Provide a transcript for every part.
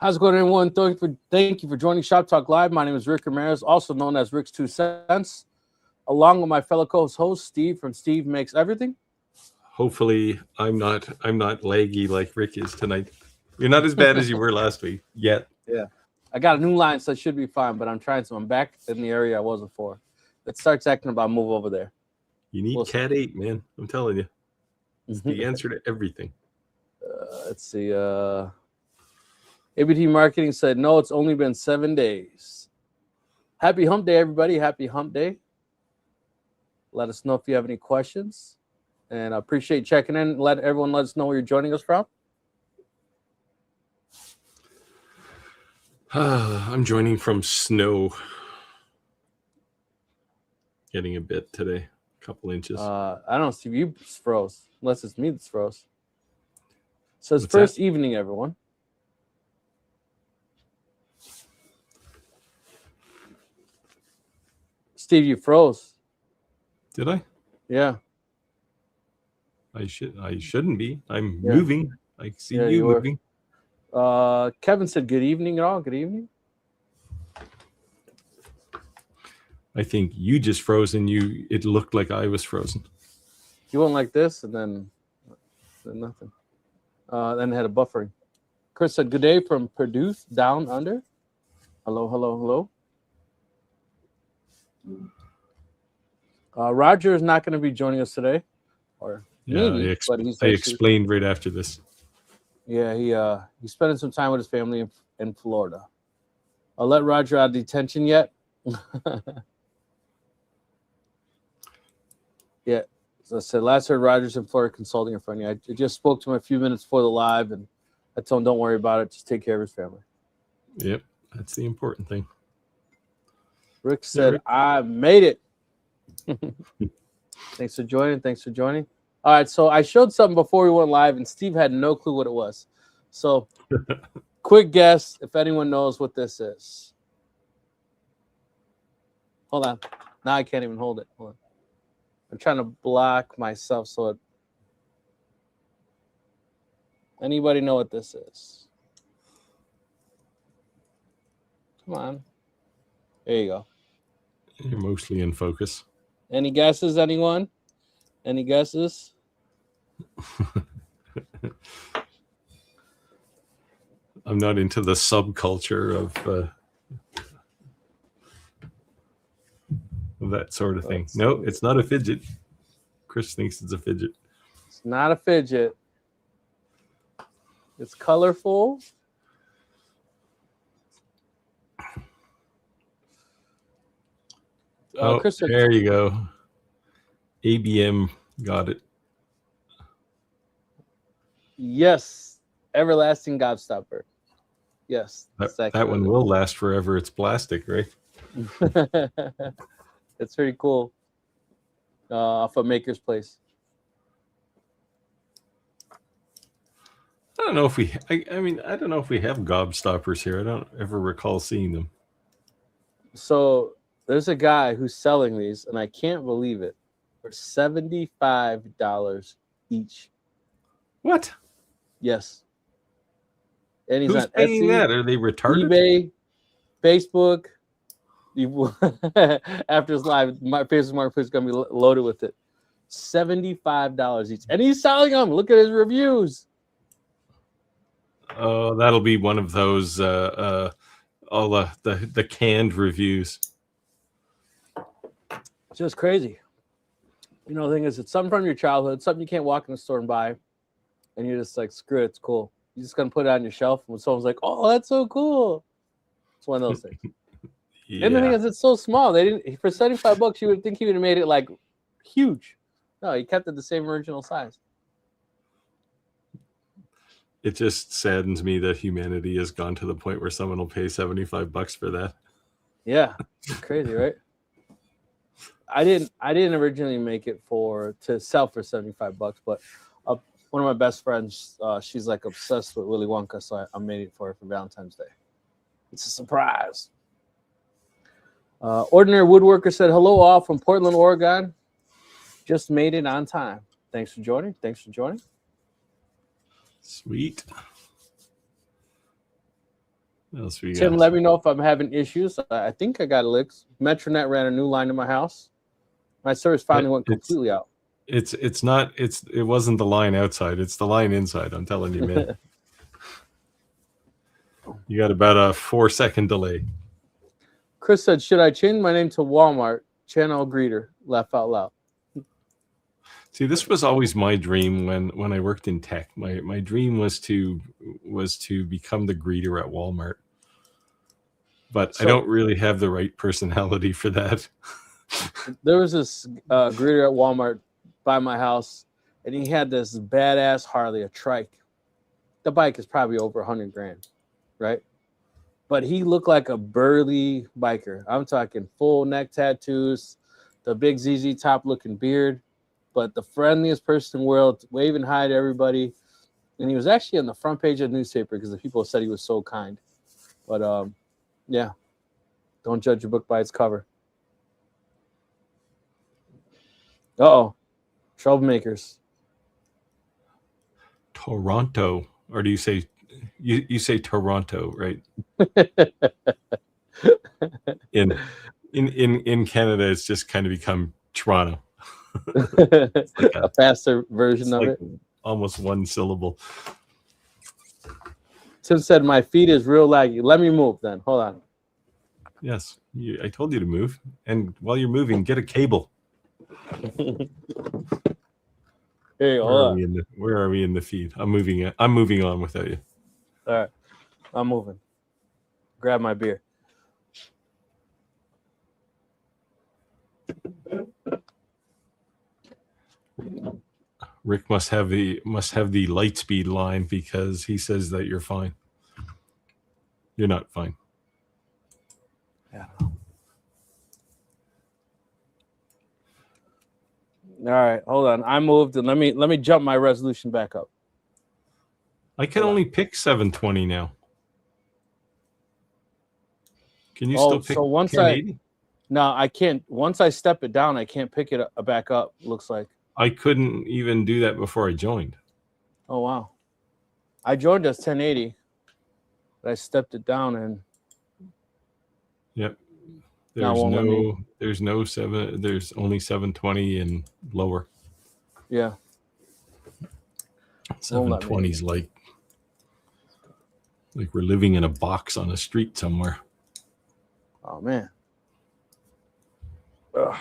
How's it going, everyone? Thank you for joining Shop Talk Live. My name is Rick Ramirez, also known as Rick's 2 Cents, along with my fellow co-host Steve from Steve Makes Everything. Hopefully, I'm not laggy like Rick is tonight. You're not as bad as you were last week yet. Yeah, I got a new line, so it should be fine. But I'm trying to. I'm back in the area I was before. It starts acting about move over there. You need Cat 8, man. I'm telling you, it's the answer to everything. Let's see. ABT Marketing said, no, it's only been 7 days. Happy hump day, everybody. Happy hump day. Let us know if you have any questions. And I appreciate checking in. Let us know where you're joining us from. I'm joining from snow. Getting a bit today. A couple inches. I don't see you froze. Unless it's me that's froze. So it's What's first that? evening, everyone. Steve, you froze. Did I? Yeah. I shouldn't be. I'm moving. I see you moving. Kevin said, good evening, all. Good evening. I think you just froze and it looked like I was frozen. You went like this and then nothing. Then it had a buffering. Chris said, good day from Purdue, down under. Hello, hello, hello. Roger is not going to be joining us today. Or maybe, but he's I explained right after this. Yeah, he's spending some time with his family in Florida. I'll let Roger out of detention yet. Yeah. So I said, last heard Roger's in Florida consulting in front of you. I just spoke to him a few minutes before the live, and I told him, don't worry about it. Just take care of his family. Yep, that's the important thing. Rick said, I made it. Thanks for joining. All right, so I showed something before we went live, and Steve had no clue what it was. So quick guess if anyone knows what this is. Hold on. Now I can't even hold it. Hold on. I'm trying to block myself so it... Anybody know what this is? Come on. There you go. You're mostly in focus. Any guesses, anyone? Any guesses? I'm not into the subculture of that sort of thing. No, it's not a fidget. Chris thinks it's a fidget. It's not a fidget. It's colorful. Chris, there you go. ABM got it. Yes. Everlasting Gobstopper. Yes. That one will last forever. It's plastic, right? It's pretty cool. Off of Maker's Place. I don't know if we... I don't know if we have Gobstoppers here. I don't ever recall seeing them. So there's a guy who's selling these, and I can't believe it, for $75 each. What? Yes. And he's Who's on paying Etsy, that? Are they retarded? eBay, Facebook. After his live, my Facebook Marketplace is going to be loaded with it. $75 each. And he's selling them. Look at his reviews. Oh, that'll be one of those all the canned reviews. Just crazy. You know, the thing is, it's something from your childhood, something you can't walk in the store and buy, and you're just like, screw it, it's cool. You're just gonna put it on your shelf, and when someone's like, "Oh, that's so cool," it's one of those things. Yeah. And the thing is, it's so small. They didn't for $75. You would think he would have made it like huge. No, he kept it the same original size. It just saddens me that humanity has gone to the point where someone will pay $75 for that. Yeah, it's crazy, right? I didn't originally make it to sell for $75, but one of my best friends, she's like obsessed with Willy Wonka, so I made it for her for Valentine's Day. It's a surprise. Ordinary Woodworker said, hello all from Portland, Oregon. Just made it on time. Thanks for joining. Sweet. What else we Tim, got? let me know if I'm having issues. I think I got it licked. Metronet ran a new line to my house. My service finally went completely out. It wasn't the line outside. It's the line inside. I'm telling you, man. You got about a 4-second delay. Chris said, should I change my name to Walmart? Channel greeter. Laugh out loud. See, this was always my dream when I worked in tech. My dream was to become the greeter at Walmart. But I don't really have the right personality for that. There was this greeter at Walmart by my house, and he had this badass Harley, a trike. The bike is probably over $100,000, right? But he looked like a burly biker. I'm talking full neck tattoos, the big ZZ top looking beard, but the friendliest person in the world, waving hi to everybody. And he was actually on the front page of the newspaper because the people said he was so kind. But yeah, don't judge a book by its cover. Uh-oh, troublemakers. Toronto, or do you say you say Toronto, right? in Canada, it's just kind of become Toronto. Like a faster version of it. Almost one syllable. Tim said, my feed is real laggy. Let me move then. Hold on. Yes, I told you to move. And while you're moving, get a cable. Here you go. Where are we in the feed? I'm moving on without you. All right. I'm moving. Grab my beer. Rick must have the Lightspeed line because he says that you're fine. You're not fine. Yeah. All right, hold on. I moved, and let me jump my resolution back up. I can only pick 720 now. Can you still pick? So once 1080? No, I can't. Once I step it down, I can't pick it back up. Looks like I couldn't even do that before I joined. Oh wow! I joined as 1080, but I stepped it down and. Yep. There's only 720 and lower. Yeah. 720 is like we're living in a box on a street somewhere. Oh man. Ugh.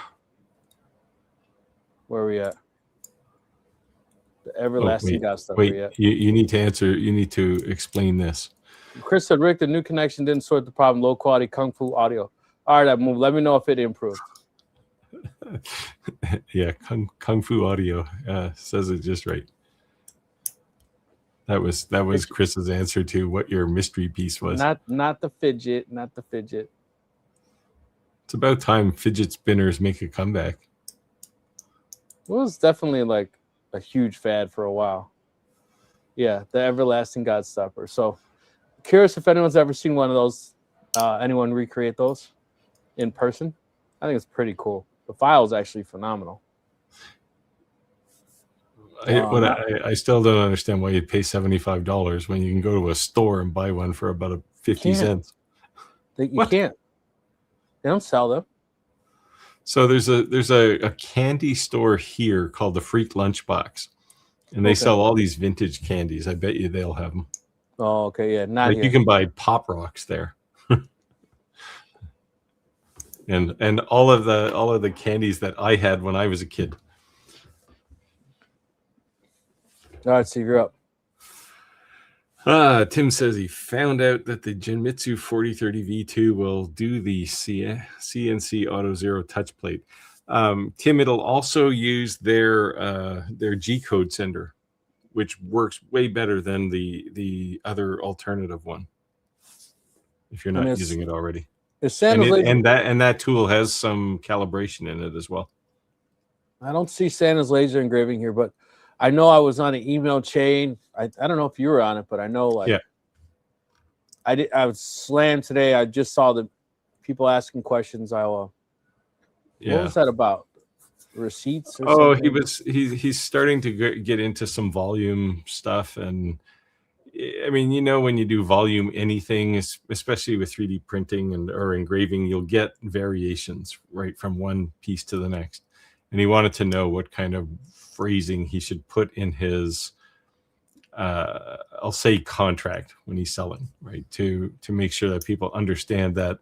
Where are we at? The everlasting God stuff. Wait, you need to answer. You need to explain this. Chris said, Rick, the new connection didn't sort the problem. Low quality Kung Fu audio. All right, I moved. Let me know if it improved. Yeah, Kung Fu audio says it just right. That was Chris's answer to what your mystery piece was. Not the fidget, not the fidget. It's about time fidget spinners make a comeback. It was definitely like a huge fad for a while. Yeah, the everlasting God stopper. So curious if anyone's ever seen one of those. Anyone recreate those in person? I think it's pretty cool. The file is actually phenomenal. I still don't understand why you'd pay $75 when you can go to a store and buy one for about 50 cents. You can't. They don't sell them. So there's a candy store here called the Freak Lunchbox, and they sell all these vintage candies. I bet you they'll have them. Oh, okay, yeah, not here. You can buy Pop Rocks there, and all of the candies that I had when I was a kid. All right, so you're up. Tim says he found out that the Genmitsu 4030 V2 will do the CNC Auto Zero touch plate. Tim, it'll also use their G-code sender, which works way better than the other alternative one. If you're not using it already, and that tool has some calibration in it as well. I don't see Santa's laser engraving here, but I know I was on an email chain. I don't know if you were on it, but I know I was slammed today. I just saw the people asking questions. What was that about? Receipts? Or something? He's starting to get into some volume stuff, and I mean, when you do volume anything, especially with 3D printing or engraving, you'll get variations right from one piece to the next. And he wanted to know what kind of phrasing he should put in his, I'll say, contract when he's selling, right? To make sure that people understand that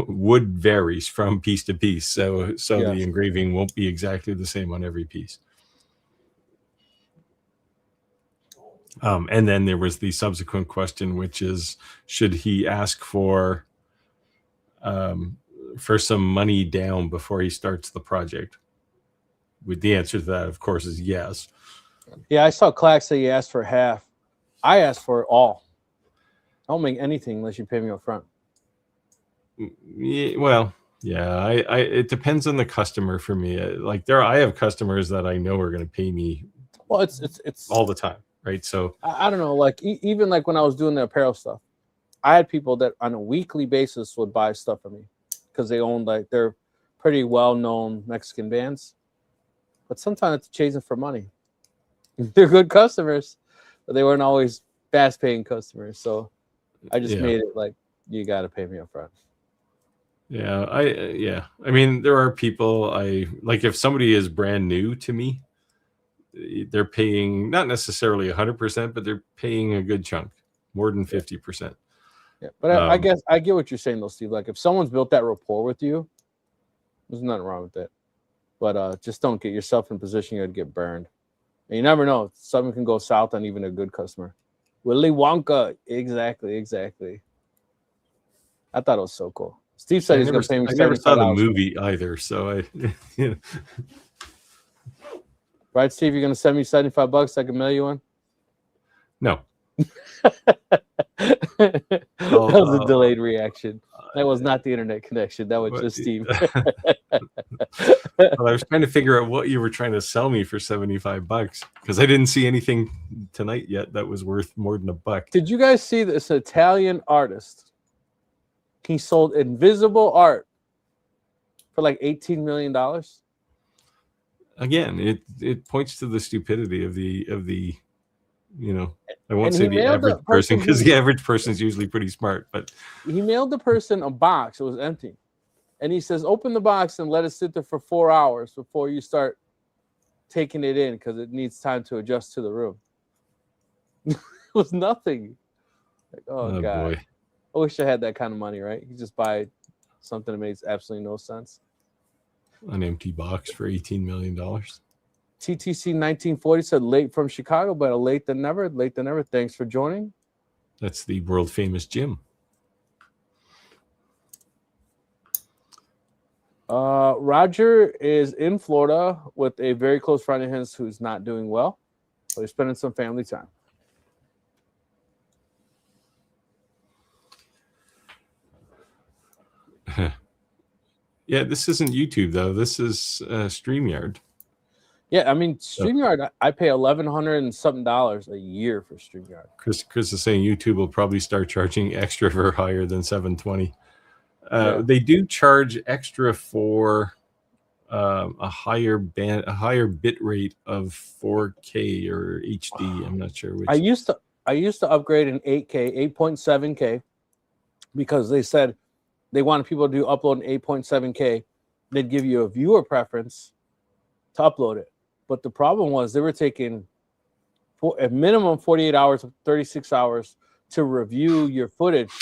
wood varies from piece to piece. So Yes. the engraving won't be exactly the same on every piece. And then there was the subsequent question, which is, should he ask for some money down before he starts the project? With the answer to that, of course, is yes. Yeah, I saw Clack say you asked for half. I asked for it all. I don't make anything unless you pay me up front. Yeah, well, yeah, it depends on the customer for me. Like I have customers that I know are going to pay me. Well, it's all the time, right? So I don't know, like even like when I was doing the apparel stuff, I had people that on a weekly basis would buy stuff from me because they own, like, they're pretty well-known Mexican bands. But sometimes it's chasing for money. They're good customers, but they weren't always fast-paying customers. So I just made it like, you got to pay me up front. Yeah, I mean, there are people like, if somebody is brand new to me, they're paying not necessarily 100%, but they're paying a good chunk, more than 50%. Yeah, but I guess I get what you're saying though, Steve. Like, if someone's built that rapport with you, there's nothing wrong with that. But just don't get yourself in a position you'd get burned. And you never know. Something can go south on even a good customer. Willy Wonka. Exactly. I thought it was so cool. Steve said he's going to pay me $75. I never saw the movie either, so Right, Steve? You're going to send me $75? I can mail you one? No. That was a delayed reaction. That was not the internet connection. That was just Steve. Well, I was trying to figure out what you were trying to sell me for $75 because I didn't see anything tonight yet that was worth more than $1. Did you guys see this Italian artist? He sold invisible art for like $18 million. Again, it points to the stupidity of the I won't say the average person, because the average person is usually pretty smart, but he mailed the person a box. It was empty. And he says, open the box and let it sit there for 4 hours before you start taking it in, because it needs time to adjust to the room. It was nothing. Like, oh God. Boy. I wish I had that kind of money, right? You just buy something that makes absolutely no sense. An empty box for $18 million. TTC 1940 said, late from Chicago, but late than never. Late than never. Thanks for joining. That's the world famous gym. Roger is in Florida with a very close friend of his who's not doing well. So he's spending some family time. Yeah, this isn't YouTube though. This is StreamYard. Yeah, I mean, StreamYard, I pay $1,100 and something a year for StreamYard. Chris is saying YouTube will probably start charging extra for higher than 720. They do charge extra for a higher bit rate of 4K or HD. I'm not sure which. I used to upgrade an 8K, 8.7K, because they said they wanted people to upload an 8.7K. They'd give you a viewer preference to upload it. But the problem was they were taking a minimum 48 hours, 36 hours to review your footage.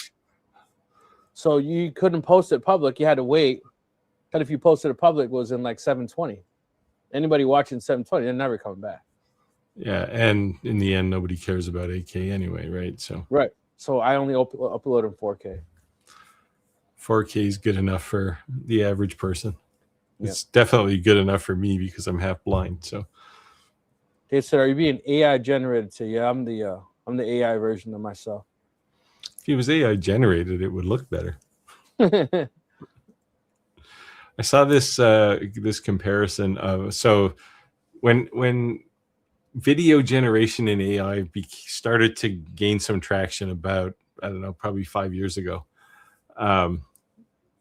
So you couldn't post it public. You had to wait. And if you posted it public, it was in like 720. Anybody watching 720, they're never coming back. Yeah, and in the end, nobody cares about 8K anyway, right? So I only upload in 4K. 4K is good enough for the average person. It's definitely good enough for me because I'm half blind. So they said, "Are you being AI generated?" So yeah, I'm the AI version of myself. If he was AI generated, it would look better. I saw this this comparison of, so when video generation in AI started to gain some traction about, I don't know, probably 5 years ago.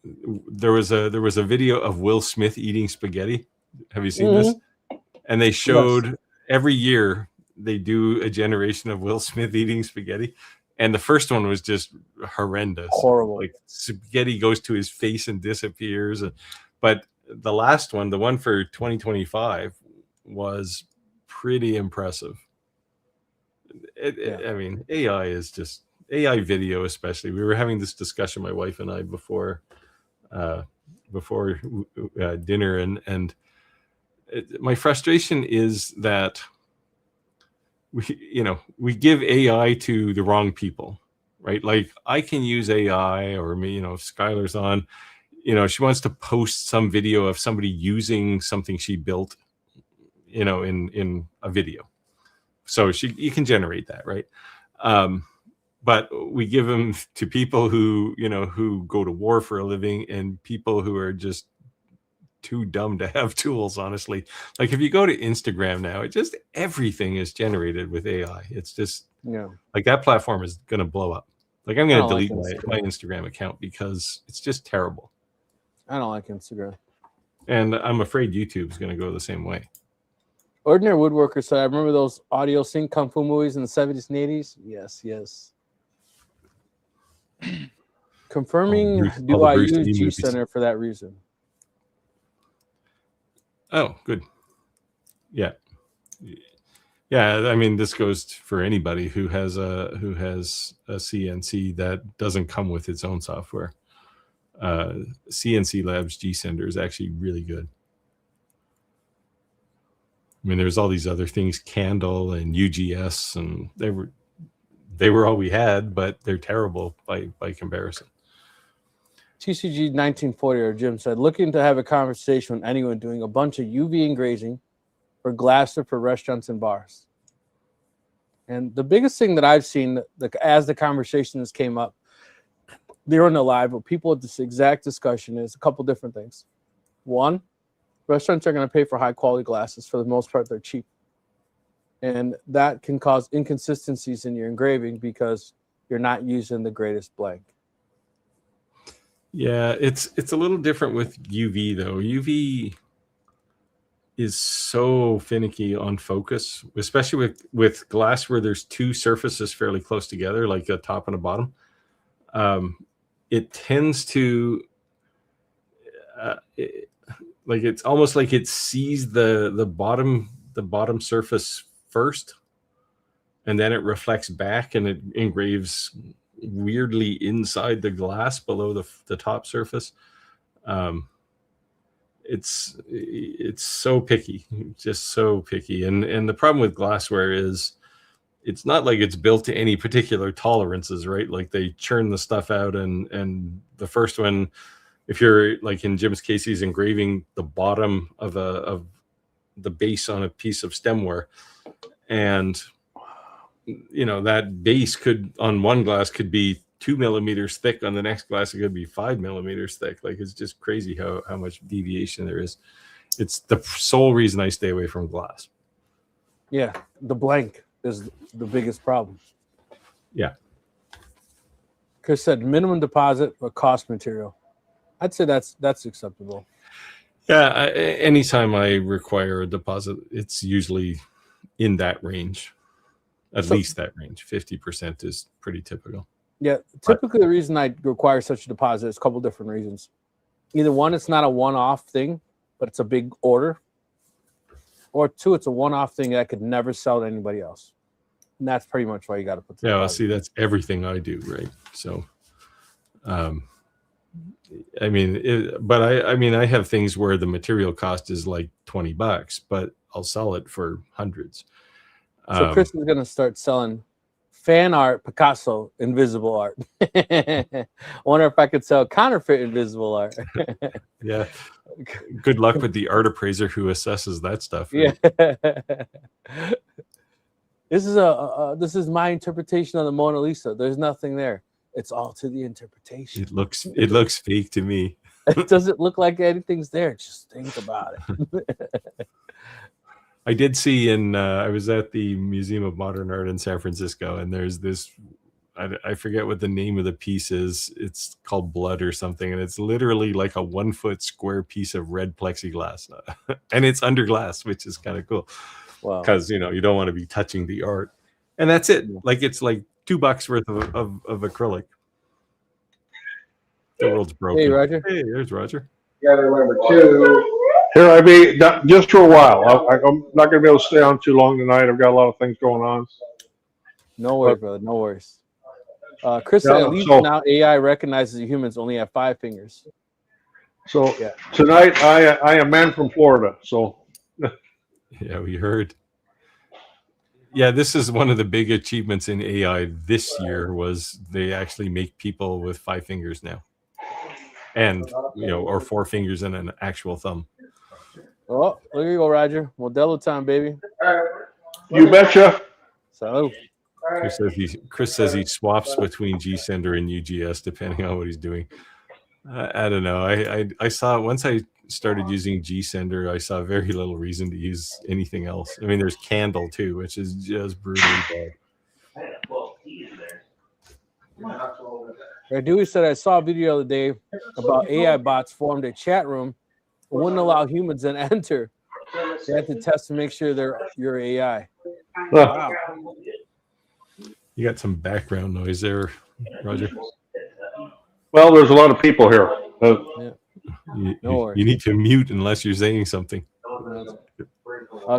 There was a video of Will Smith eating spaghetti. Have you seen this? And they showed every year they do a generation of Will Smith eating spaghetti, and the first one was just horrendous. Horrible. Like spaghetti goes to his face and disappears. But the last one, the one for 2025, was pretty impressive. I mean, AI is just AI video, especially. We were having this discussion, my wife and I, before dinner, and my frustration is that we give AI to the wrong people, right? Like I can use AI, or me, if Skylar's on, she wants to post some video of somebody using something she built, in a video. So you can generate that, right? But we give them to people who go to war for a living, and people who are just too dumb to have tools, honestly. Like if you go to Instagram now, everything is generated with AI. It's just like that platform is going to blow up. Like I'm going to delete my Instagram account because it's just terrible. I don't like Instagram. And I'm afraid YouTube is going to go the same way. Ordinary Woodworker said, I remember those audio sync kung fu movies in the 70s and 80s. Yes. Confirming, do I use G Center for that reason? Oh, good. Yeah. I mean, this goes for anybody who has a CNC that doesn't come with its own software. CNC Labs G Center is actually really good. I mean, there's all these other things, Candle and UGS, and they were all we had, but they're terrible by comparison. TCG 1940 or Jim said, looking to have a conversation with anyone doing a bunch of UV engraving for glass or for restaurants and bars. And the biggest thing that I've seen, as the conversations came up, they were in the live, but people at this exact discussion is a couple different things. One, restaurants are going to pay for high quality glasses. For the most part, they're cheap. And that can cause inconsistencies in your engraving because you're not using the greatest blank. Yeah, it's a little different with UV though. UV is so finicky on focus, especially with glass where there's two surfaces fairly close together, like a top and a bottom. It tends to like it's almost like it sees the bottom surface first, and then it reflects back and it engraves weirdly inside the glass below the top surface. It's so picky, just so picky. And the problem with glassware is it's not like it's built to any particular tolerances, right? Like they churn the stuff out, and the first one, if you're like in Jim's case, he's engraving the bottom of the base on a piece of stemware, and that base could, on one glass, could be 2 millimeters thick. On the next glass, it could be 5 millimeters thick. Like it's just crazy how much deviation there is. It's the sole reason I stay away from glass. Yeah, the blank is the biggest problem. Yeah. Chris said minimum deposit or cost material. I'd say that's acceptable. Yeah, anytime I require a deposit, it's usually in that range. At least that range. 50% is pretty typical. Yeah, typically the reason I require such a deposit is a couple different reasons. Either one, it's not a one-off thing, but it's a big order. Or two, it's a one-off thing that I could never sell to anybody else. And that's pretty much why you got to put the deposit. Well, see, that's everything I do, right? So, I mean, I have things where the material cost is like $20, but I'll sell it for hundreds. So Chris is going to start selling fan art, Picasso, invisible art. I wonder if I could sell counterfeit invisible art. Yeah. Good luck with the art appraiser who assesses that stuff. Right? Yeah. This is my interpretation of the Mona Lisa. There's nothing there. It's all to the interpretation. It looks fake to me. It doesn't look like anything's there. Just think about it. I did see I was at the Museum of Modern Art in San Francisco, and there's this, I forget what the name of the piece is. It's called Blood or something, and it's literally like a 1 foot square piece of red plexiglass, and it's under glass, which is kind of cool. Wow. because you don't want to be touching the art, and that's it. Yeah. Like it's like $2 worth of acrylic. The world's broken. Hey, Roger. Hey, there's Roger. You gotta remember too. Here I be just for a while. I'm not gonna be able to stay on too long tonight. I've got a lot of things going on. No worries, brother. No worries. Chris said, Yeah, at least so- now AI recognizes humans only have 5 fingers. So Yeah. tonight I am man from Florida. So Yeah, we heard. Yeah, this is one of the big achievements in AI this year was they actually make people with 5 fingers now. And, or 4 fingers and an actual thumb. Oh, there you go, Roger. Modelo time, baby. you betcha. So, Chris says he swaps between GSender and UGS depending on what he's doing. I don't know. I saw once I started using GSender, I saw very little reason to use anything else. I mean, there's Candle too, which is just brutally bad. Dewey said, I saw a video the other day about AI bots formed a chat room but wouldn't allow humans to enter. They had to test to make sure they're your AI. Wow. You got some background noise there, Roger. Well, there's a lot of people here. You need to mute unless you're saying something.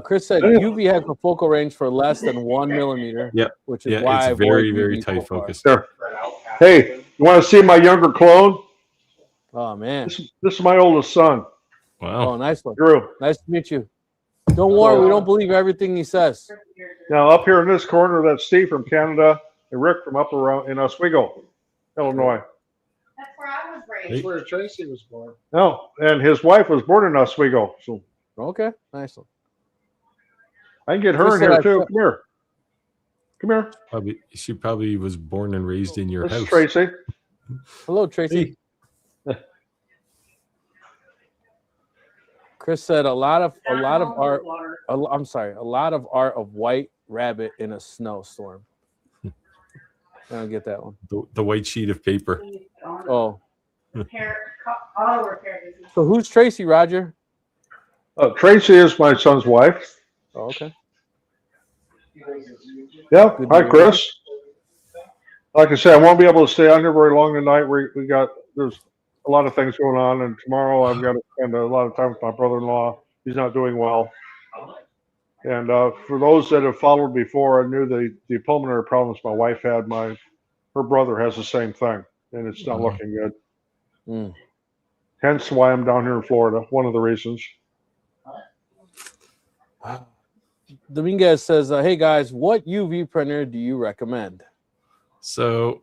Chris said UV has a focal range for less than 1 millimeter. Yep. Which is why it's very tight focus. There. Hey, you want to see my younger clone? Oh man. This is my oldest son. Wow. Oh, nice one. Drew. Nice to meet you. Don't worry, we don't believe everything he says. Now up here in this corner, that's Steve from Canada and Rick from up around in Oswego, Illinois. That's where I was raised. That's where Tracy was born. No, and his wife was born in Oswego. So Okay, nice one. I can get her in here too. Come here. Come here. She probably was born and raised in your This house. is Tracy. Hello, Tracy. Chris said a lot of art. I'm sorry, a lot of art of white rabbit in a snowstorm. I don't get that one. The white sheet of paper. Oh. So So who's Tracy, Roger? Tracy is my son's wife. Oh, okay. Yeah. Good Hi, to Chris. Like I said, I won't be able to stay on here very long tonight. There's a lot of things going on, and tomorrow I've got to spend a lot of time with my brother-in-law. He's not doing well. And for those that have followed before, I knew the pulmonary problems my wife had. Her brother has the same thing, and it's not looking good. Mm. Hence why I'm down here in Florida. One of the reasons. Dominguez says, "Hey guys, what UV printer do you recommend?" So,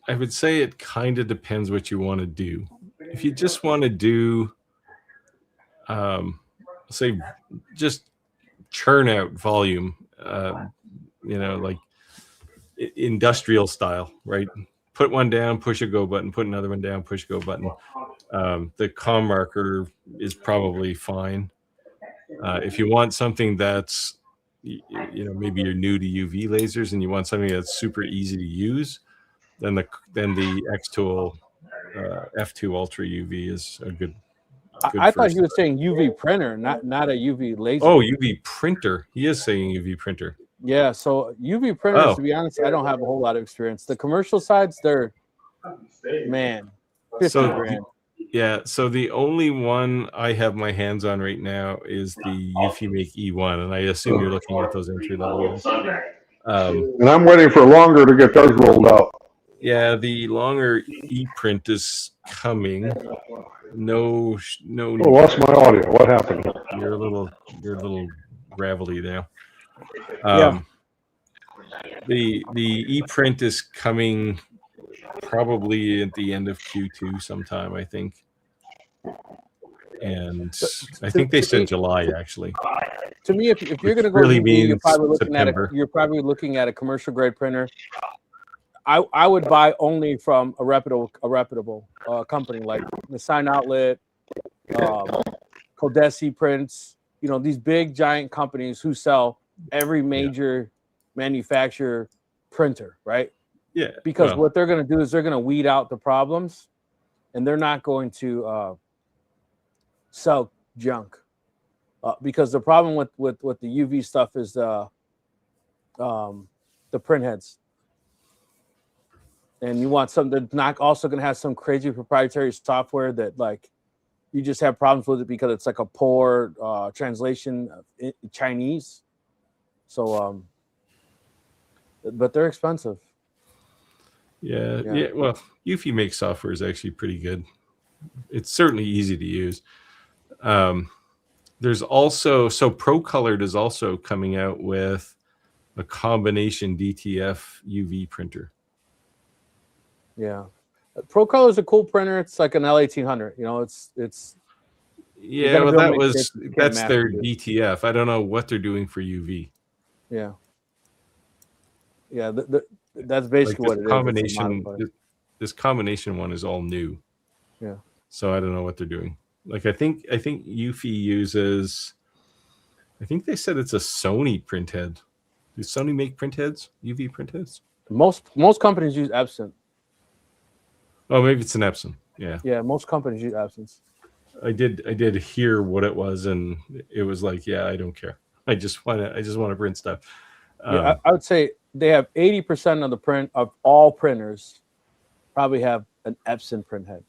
I would say it kind of depends what you want to do. If you just want to do, say, just churn out volume, like industrial style, right? Put one down, push a go button, put another one down, push go button. The com marker is probably fine. If you want something that's, maybe you're new to UV lasers and you want something that's super easy to use, then the X-Tool F2 Ultra UV is a good I thought he was saying UV printer, not a UV laser. Oh, UV printer. He is saying UV printer. Yeah, so UV printers, to be honest, I don't have a whole lot of experience. The commercial sides, they're, man, 50 grand. Yeah, so the only one I have my hands on right now is the Ufimake E1, and I assume you're looking at those entry level ones. And I'm waiting for longer to get those rolled out. Yeah, the longer E-print is coming. No. Oh, lost my audio. What happened? You're a little gravelly now. Yeah. The E-print is coming probably at the end of Q2 sometime, I think. And I think they said July, actually. To me, if you're going to go really UV, means you're probably looking at a commercial grade printer. I would buy only from a reputable company like the Sign Outlet, Codesi Prints. These big giant companies who sell every major manufacturer printer, right? Yeah. Because what they're going to do is they're going to weed out the problems, and they're not going to sell junk. because the problem with the UV stuff is the print heads. And you want something that's not also going to have some crazy proprietary software that like you just have problems with it because it's like a poor translation in Chinese. So, but they're expensive. Yeah. Well, Eufy makes software is actually pretty good. It's certainly easy to use. There's also ProColored is also coming out with a combination DTF UV printer. Yeah, ProColor is a cool printer. It's like an L1800. You know, it's. Yeah, well, that's their it. DTF. I don't know what they're doing for UV. Yeah. That's basically like what it combination, is. This combination one is all new. Yeah. So I don't know what they're doing. Like I think Eufy uses. I think they said it's a Sony printhead. Does Sony make printheads? UV printheads? Most companies use Epson. Oh, maybe it's an Epson. Yeah. Yeah, most companies use Epsons. I did hear what it was, and it was like, yeah, I don't care. I just want to print stuff. Yeah, I would say they have 80% of the print of all printers probably have an Epson printhead.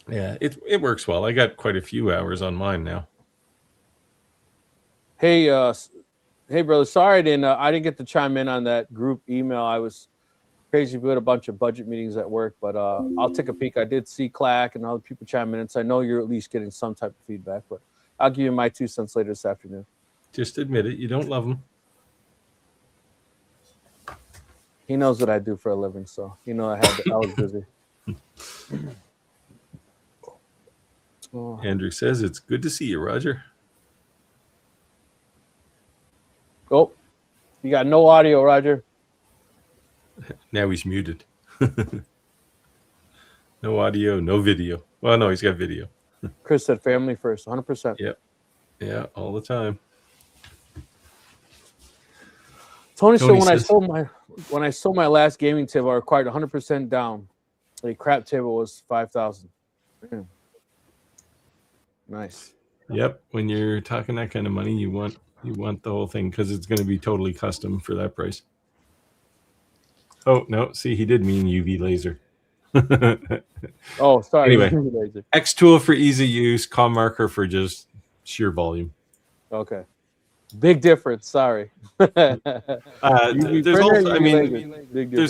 Yeah, it works well. I got quite a few hours on mine now. Hey, brother. Sorry, I didn't get to chime in on that group email. I was crazy. We had a bunch of budget meetings at work, but I'll take a peek. I did see Clack and other people chiming in, so I know you're at least getting some type of feedback. But I'll give you my 2 cents later this afternoon. Just admit it. You don't love them. He knows what I do for a living, so I was busy. Andrew says it's good to see you, Roger. Oh, you got no audio, Roger. Now he's muted. No audio, no video. Well, no, he's got video. Chris said family first, 100%. Yep. Yeah, all the time. Tony said when I sold my last gaming table, I acquired 100% down. The crap table was $5,000. Nice. Yep. When you're talking that kind of money, you want the whole thing because it's going to be totally custom for that price. Oh no! See, he did mean UV laser. Oh, sorry. Anyway, X tool for easy use, com marker for just sheer volume. Okay. Big difference. Sorry. There's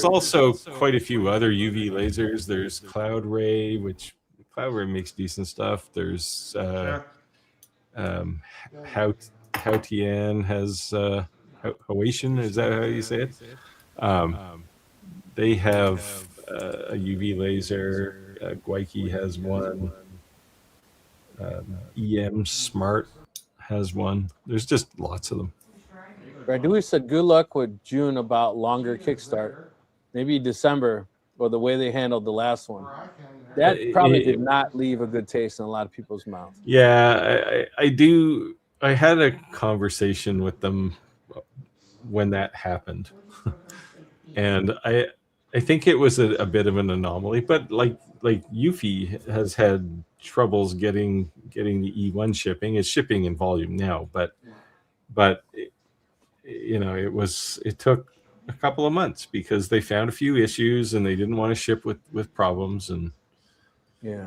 also quite a few other UV lasers. There's Cloud Ray, which Cloud Ray makes decent stuff. There's Haotian has Haotian. Is that how you say it? They have a UV laser. Guiki has one. EM Smart has one. There's just lots of them. Dewey said good luck with June about longer kickstart. Maybe December, or the way they handled the last one. That probably did not leave a good taste in a lot of people's mouths. Yeah, I do. I had a conversation with them when that happened. And I think it was a bit of an anomaly, but like Eufy has had troubles getting the E1 shipping. It's shipping in volume now, but it took a couple of months because they found a few issues and they didn't want to ship with problems. And yeah.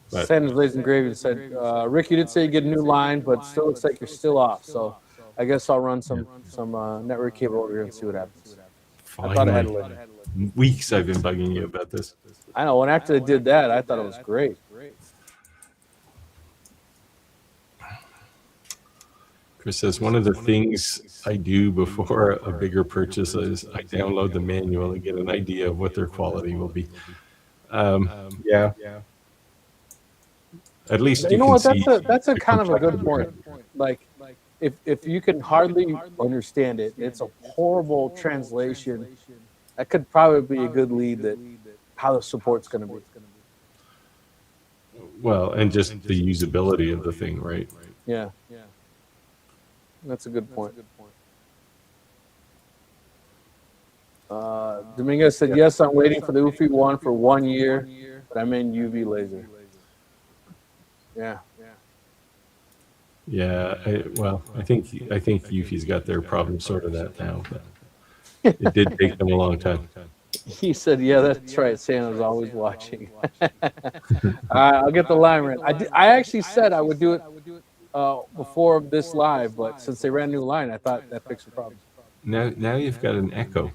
Sanders Lays and Gravy said, Rick, you did say you get a new line, but still looks like you're still off. So I guess I'll run some network cable over here and see what happens. Finally. I thought I had to weeks I've been bugging you about this. I know. When after they did that, I thought it was great. Chris says, one of the things I do before a bigger purchase is I download the manual and get an idea of what their quality will be. Yeah. At least you know what? That's a kind of a good point. Like, if you can hardly understand it, it's a horrible translation. That could probably be a good lead that how the support's going to be. Well, and just the usability of the thing, right? Yeah. That's a good point. Dominguez said, yes, I'm waiting for the UFI one for 1 year, but I'm in UV laser. Yeah. Yeah, I think Yuffie's got their problem sorted out now, but it did take them a long time. He said, "Yeah, that's right. Santa's always watching." I'll get the line right. I actually said I would do it before this live, but since they ran a new line, I thought that fixed the problem. Now you've got an echo.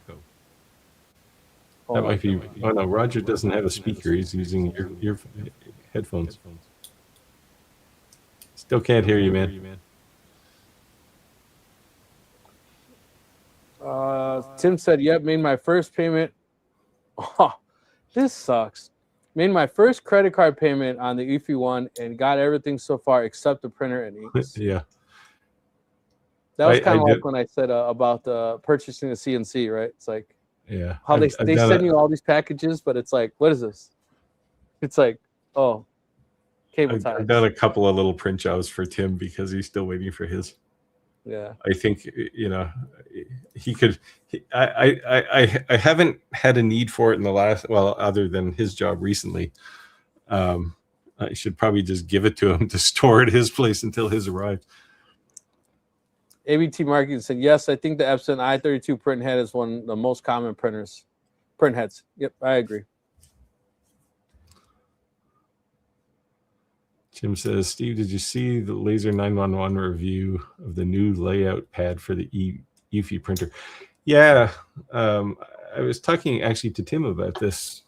Hold That on. might be. Oh no, Roger doesn't have a speaker. He's using your headphones. Still can't hear you, man. Tim said, "Yep, made my first payment." Oh, this sucks. Made my first credit card payment on the Eufy one and got everything so far except the printer and inks. Yeah. That was I kind of did- like when I said about purchasing the CNC, right? It's like Yeah. how they done send you all these packages, but it's like, what is this? It's like, oh, cable ties. I've done a couple of little print jobs for Tim because he's still waiting for his. Yeah. I think he could. I haven't had a need for it in the last. Well, other than his job recently, I should probably just give it to him to store at his place until his arrives. ABT Marketing said, "Yes, I think the Epson i32 print head is one of the most common print heads." Yep, I agree. Jim says, Steve, did you see the Laser 911 review of the new layout pad for the Eufy printer? Yeah, I was talking actually to Tim about this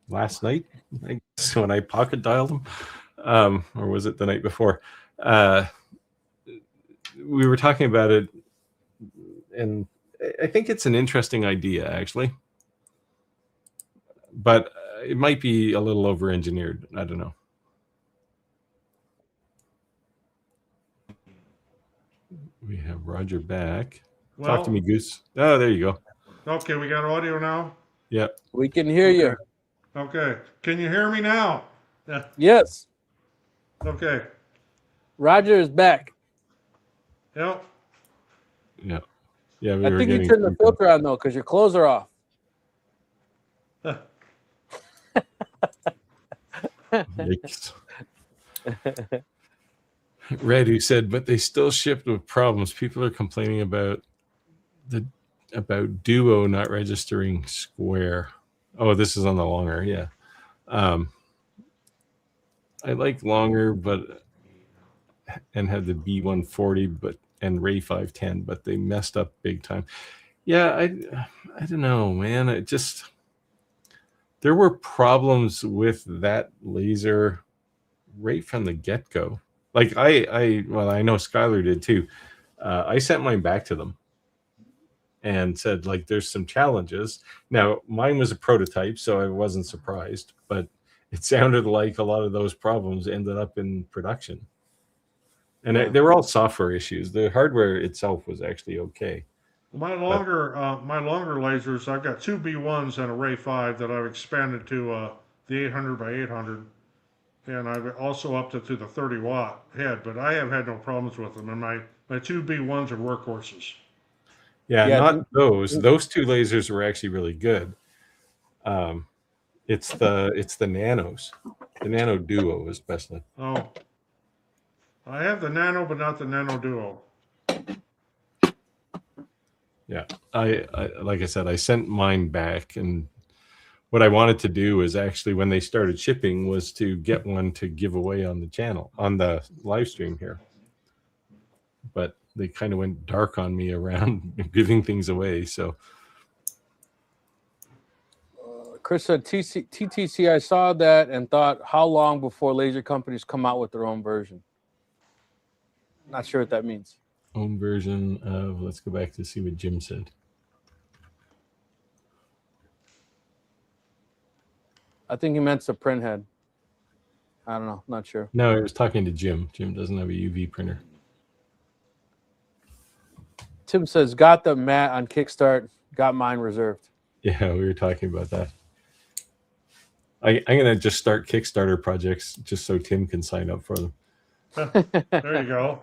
last night, I guess, when I pocket dialed him, or was it the night before? We were talking about it, and I think it's an interesting idea, actually. But it might be a little over-engineered. I don't know. We have Roger back. Well, Talk to me, Goose. Oh, there you go. Okay, we got audio now? Yeah. We can hear you. Okay. Can you hear me now? Yeah. Yes. Okay. Roger is back. Yep. Yeah. Yeah. I think you turned the filter on though, because your clothes are off. Yikes. Red, who said, but they still shipped with problems. People are complaining about Duo not registering Square. Oh, this is on the Longer, yeah. I like Longer, and had the B140, and Ray 510, but they messed up big time. Yeah, I don't know, man. There were problems with that laser right from the get-go. Like I know Skylar did too. I sent mine back to them and said, like, there's some challenges. Now, mine was a prototype, so I wasn't surprised, but it sounded like a lot of those problems ended up in production. And they were all software issues. The hardware itself was actually okay. My longer lasers, I've got two B1s and a Ray 5 that I've expanded to the 800 by 800. And I've also upped it to the 30 watt head, but I have had no problems with them. And my two B1s are workhorses. Yeah, not those. Those two lasers were actually really good. It's the Nanos, the Nano Duo especially. Oh, I have the Nano, but not the Nano Duo. Yeah, I like I said, I sent mine back, and what I wanted to do is actually, when they started shipping, was to get one to give away on the channel, on the live stream here. But they kind of went dark on me around giving things away. So Chris said, TTC, I saw that and thought, how long before laser companies come out with their own version? Not sure what that means. Own version of, let's go back to see what Jim said. I think he meant the print head. I don't know. Not sure. No, I was talking to Jim. Jim doesn't have a UV printer. Tim says, got the mat on Kickstart, got mine reserved. Yeah, we were talking about that. I'm going to just start Kickstarter projects just so Tim can sign up for them. There you go.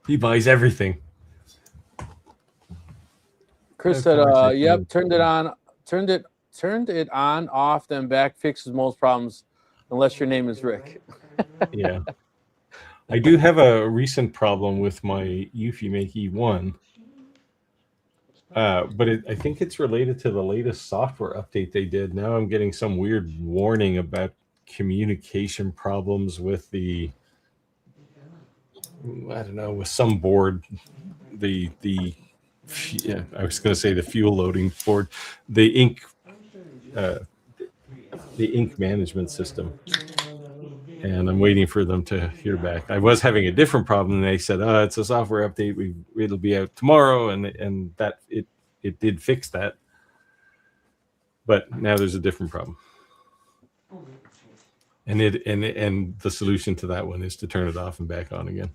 He buys everything. Chris said, yep, turned it on, off, then back, fixes most problems. unless your name is Rick. Yeah. I do have a recent problem with my Eufy Make E1. But I think it's related to the latest software update they did. Now I'm getting some weird warning about communication problems with I don't know, with some board, yeah, I was going to say the fuel loading board, the ink management system. And I'm waiting for them to hear back. I was having a different problem, and they said, "Oh, it's a software update. It'll be out tomorrow," and that it did fix that. But now there's a different problem, and the solution to that one is to turn it off and back on again.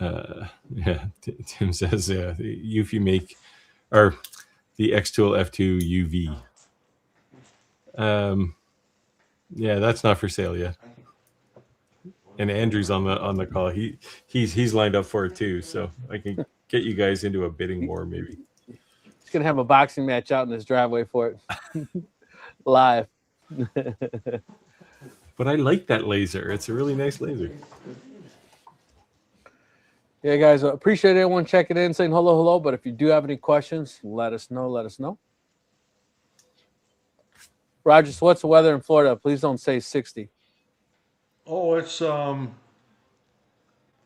Yeah, Tim says Eufy Make or the Xtool F2 UV. Yeah, that's not for sale yet. And Andrew's on the call. He's lined up for it too, so I can get you guys into a bidding war maybe. He's gonna have a boxing match out in his driveway for it, live. But I like that laser. It's a really nice laser. Yeah, guys, appreciate everyone checking in, saying hello. But if you do have any questions, let us know. Roger, so what's the weather in Florida? Please don't say 60. Oh, it's well,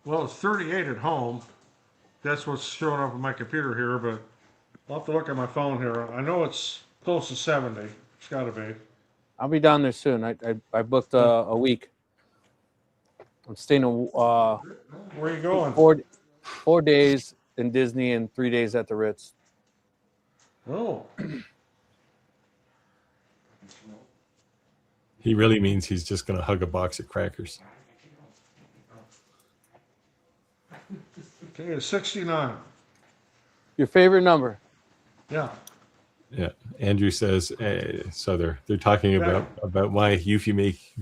it's 38 at home. That's what's showing up on my computer here, but I'll have to look at my phone here. I know it's close to 70. It's got to be. I'll be down there soon. I booked a week. I'm staying Where are you going? 4 days in Disney and 3 days at the Ritz. Oh, He really means he's just going to hug a box of crackers. okay, it's 69. Your favorite number? Yeah. Yeah, Andrew says. So they're talking about my Eufy Make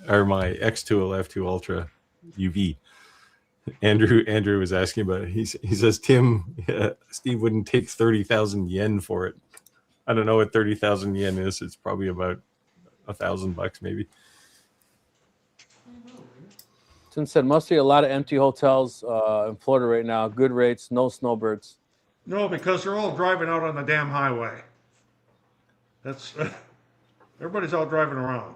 or my Xtool F2 Ultra UV. Andrew was asking about it. He says Steve wouldn't take 30,000 yen for it. I don't know what 30,000 yen is. It's probably about $1,000 maybe. Tim said must be a lot of empty hotels in Florida right now. Good rates, no snowbirds. No, because they're all driving out on the damn highway. That's everybody's out driving around.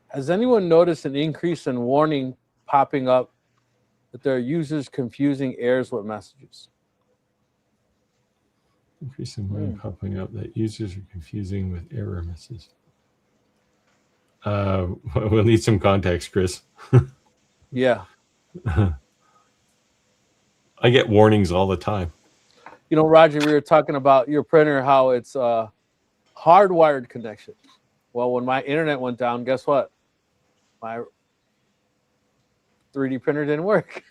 Has anyone noticed an increase in warning popping up that there are users confusing errors with messages? Increase in warning popping up that users are confusing with error messages. We'll need some context, Chris. Yeah. I get warnings all the time. You know, Roger, we were talking about your printer, how it's a hardwired connection. Well, when my internet went down, guess what? My 3D printer didn't work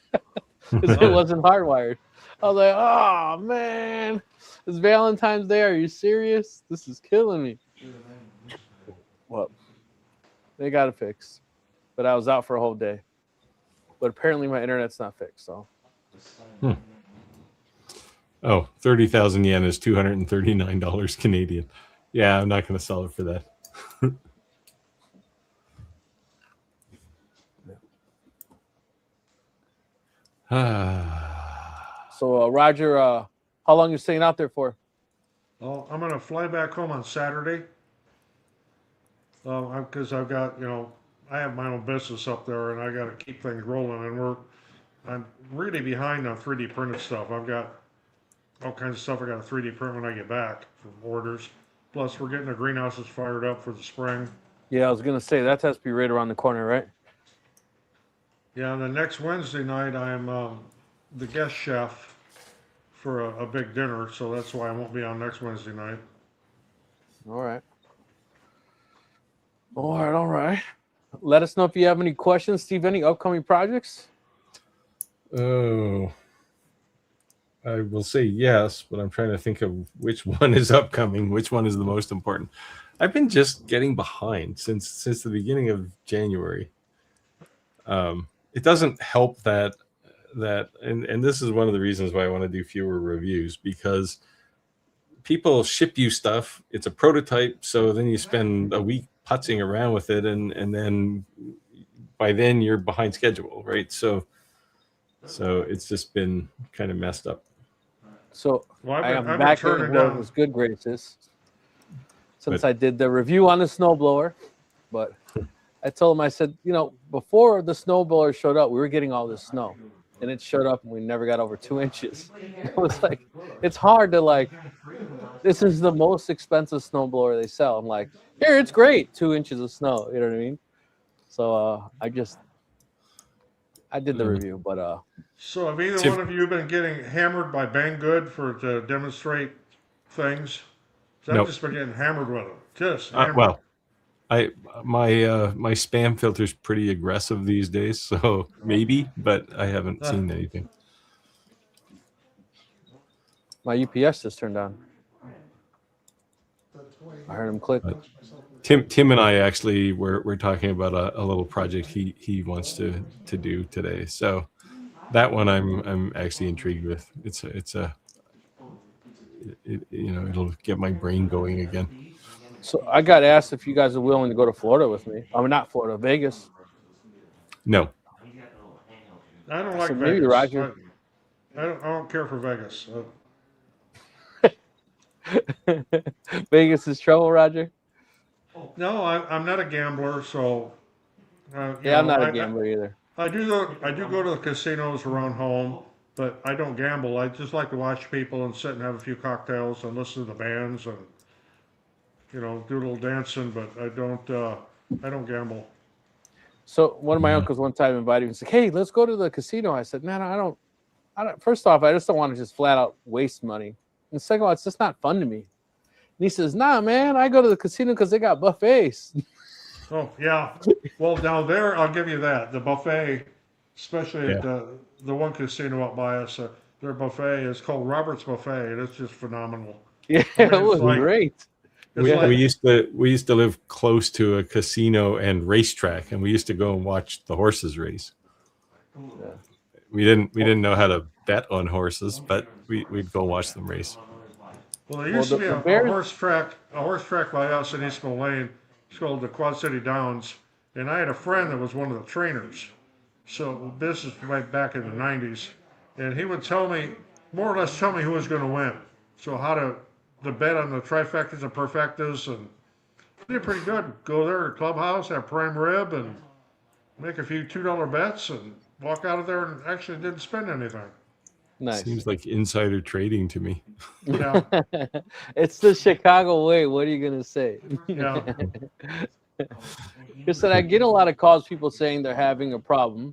because it wasn't hardwired. I was like, oh, man, it's Valentine's Day. Are you serious? This is killing me. Well, they got it fixed, but I was out for a whole day. But apparently my internet's not fixed, so. Oh, 30,000 yen is $239 Canadian. Yeah, I'm not going to sell it for that. So, Roger, how long you staying out there for? Well, I'm gonna fly back home on Saturday. Because I've got, I have my own business up there, and I got to keep things rolling. And I'm really behind on 3D printed stuff. I've got all kinds of stuff I got to 3D print when I get back from orders. Plus, we're getting the greenhouses fired up for the spring. Yeah, I was gonna say that has to be right around the corner, right? Yeah, and the next Wednesday night, I'm the guest chef for a big dinner, so that's why I won't be on next Wednesday night. All right. All right. Let us know if you have any questions, Steve. Any upcoming projects? Oh, I will say yes, but I'm trying to think of which one is upcoming, which one is the most important. I've been just getting behind since the beginning of January. It doesn't help that and this is one of the reasons why I want to do fewer reviews, because people ship you stuff. It's a prototype, so then you spend a week putzing around with it, and then by then you're behind schedule, right? So it's just been kind of messed up. So Well, I I've am been back in turning down. Logan's good graces since But- I did the review on the snowblower. But I told him, I said, before the snowblower showed up, we were getting all this snow. And it showed up and we never got over 2 inches. It was like, it's hard to this is the most expensive snowblower they sell. I'm like, here, it's great, 2 inches of snow. You know what I mean? So I did the review, but So have either one of you been getting hammered by Banggood to demonstrate things? 'Cause I've Nope. just been getting hammered with them. Just hammered. My spam filter's pretty aggressive these days, so maybe, but I haven't seen anything. my UPS just turned on. I heard him click. Tim and I actually we're talking about a little project he wants to do today. So that one I'm actually intrigued with. It'll get my brain going again. So I got asked if you guys are willing to go to Florida with me. I mean, not Florida, Vegas. No. I don't like So Vegas. maybe Roger- I don't care for Vegas. Vegas is trouble, Roger. No, I'm not a gambler, so. Yeah, I'm not a gambler either. I do go to the casinos around home, but I don't gamble. I just like to watch people and sit and have a few cocktails and listen to the bands and do a little dancing. But I don't gamble. So one of my uncles one time invited me and said, "Hey, let's go to the casino." I said, "Man, I don't. First off, I just don't want to just flat out waste money. And second of all, it's just not fun to me." And he says, "Nah, man, I go to the casino because they got buffets." Oh yeah. Well, down there, I'll give you that. The buffet, especially at the one casino out by us, their buffet is called Robert's Buffet, and it's just phenomenal. Yeah, I mean, it was like- great. We used to live close to a casino and racetrack, and we used to go and watch the horses race. Yeah. We didn't know how to bet on horses, but we'd go watch them race. Well, there used to be the a Bears- horse track by us in East Moline. It's called the Quad City Downs, and I had a friend that was one of the trainers. So this is right back in the '90s, and he would more or less tell me who was going to win. So how to bet on the trifectas and perfectas, and he did pretty good. Go there to the clubhouse, have prime rib, and make a few $2 bets, and walk out of there and actually didn't spend anything. Nice. Seems like insider trading to me. Yeah, It's the Chicago way. What are you gonna say? yeah. Just that I get a lot of calls, people saying they're having a problem,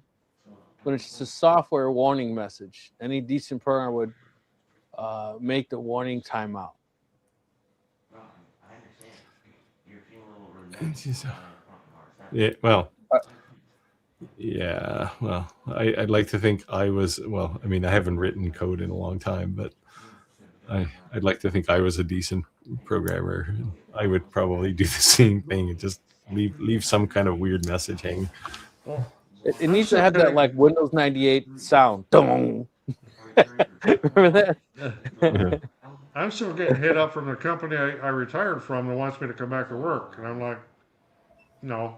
but it's just a software warning message. Any decent programmer would make the warning timeout. Yeah, well, I'd like to think I was. Well, I mean, I haven't written code in a long time, but I'd like to think I was a decent programmer. I would probably do the same thing and just leave some kind of weird message hanging. It needs to have that like Windows 98 sound. Dong. Remember that? I'm still getting hit up from the company I retired from that wants me to come back to work, and I'm like, no.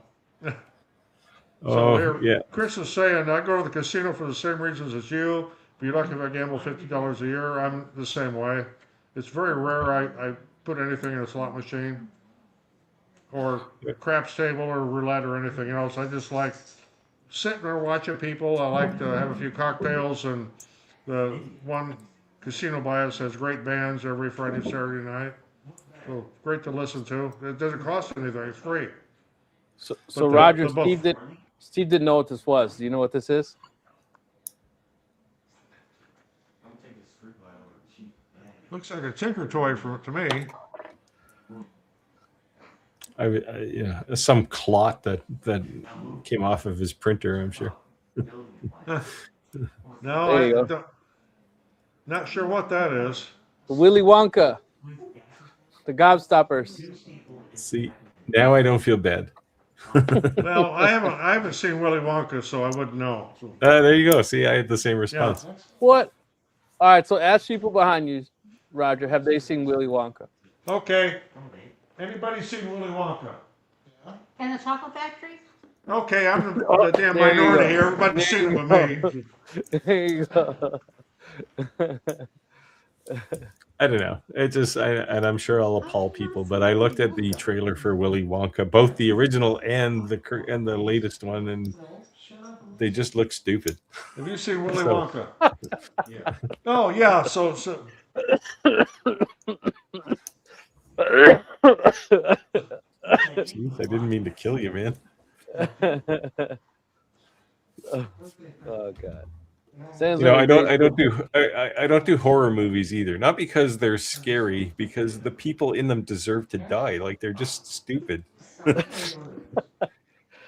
Oh, yeah. Chris is saying I go to the casino for the same reasons as you. If you're lucky if I gamble $50 a year, I'm the same way. It's very rare I put anything in a slot machine or craps table or roulette or anything else. I just like sitting there watching people. I like to have a few cocktails, and the one casino by us has great bands every Friday and Saturday night. So great to listen to. It doesn't cost anything. It's free. So But Roger, the Steve didn't know what this was. Do you know what this is? Looks like a Tinker toy to me. Some clot that came off of his printer, I'm sure. No, There you go. Not sure what that is. The Willy Wonka. The Gobstoppers. See, now I don't feel bad. Well, I haven't seen Willy Wonka, so I wouldn't know. There you go. See, I had the same response. What? All right, so ask people behind you. Roger, have they seen Willy Wonka? Okay. Anybody seen Willy Wonka? And the chocolate factory? Okay, I'm Oh, the damn there you minority go. here. Everybody's There seen you it go. with me. There you go. I don't know. And I'm sure I'll appall people, but I looked at the trailer for Willy Wonka, both the original and the latest one, and they just look stupid. Have you seen Willy So- Wonka? Oh yeah. So Jeez, I didn't mean to kill you, man. Oh God. Sounds You know, like I don't do horror movies either. Not because they're scary, because the people in them deserve to die. Like they're just stupid.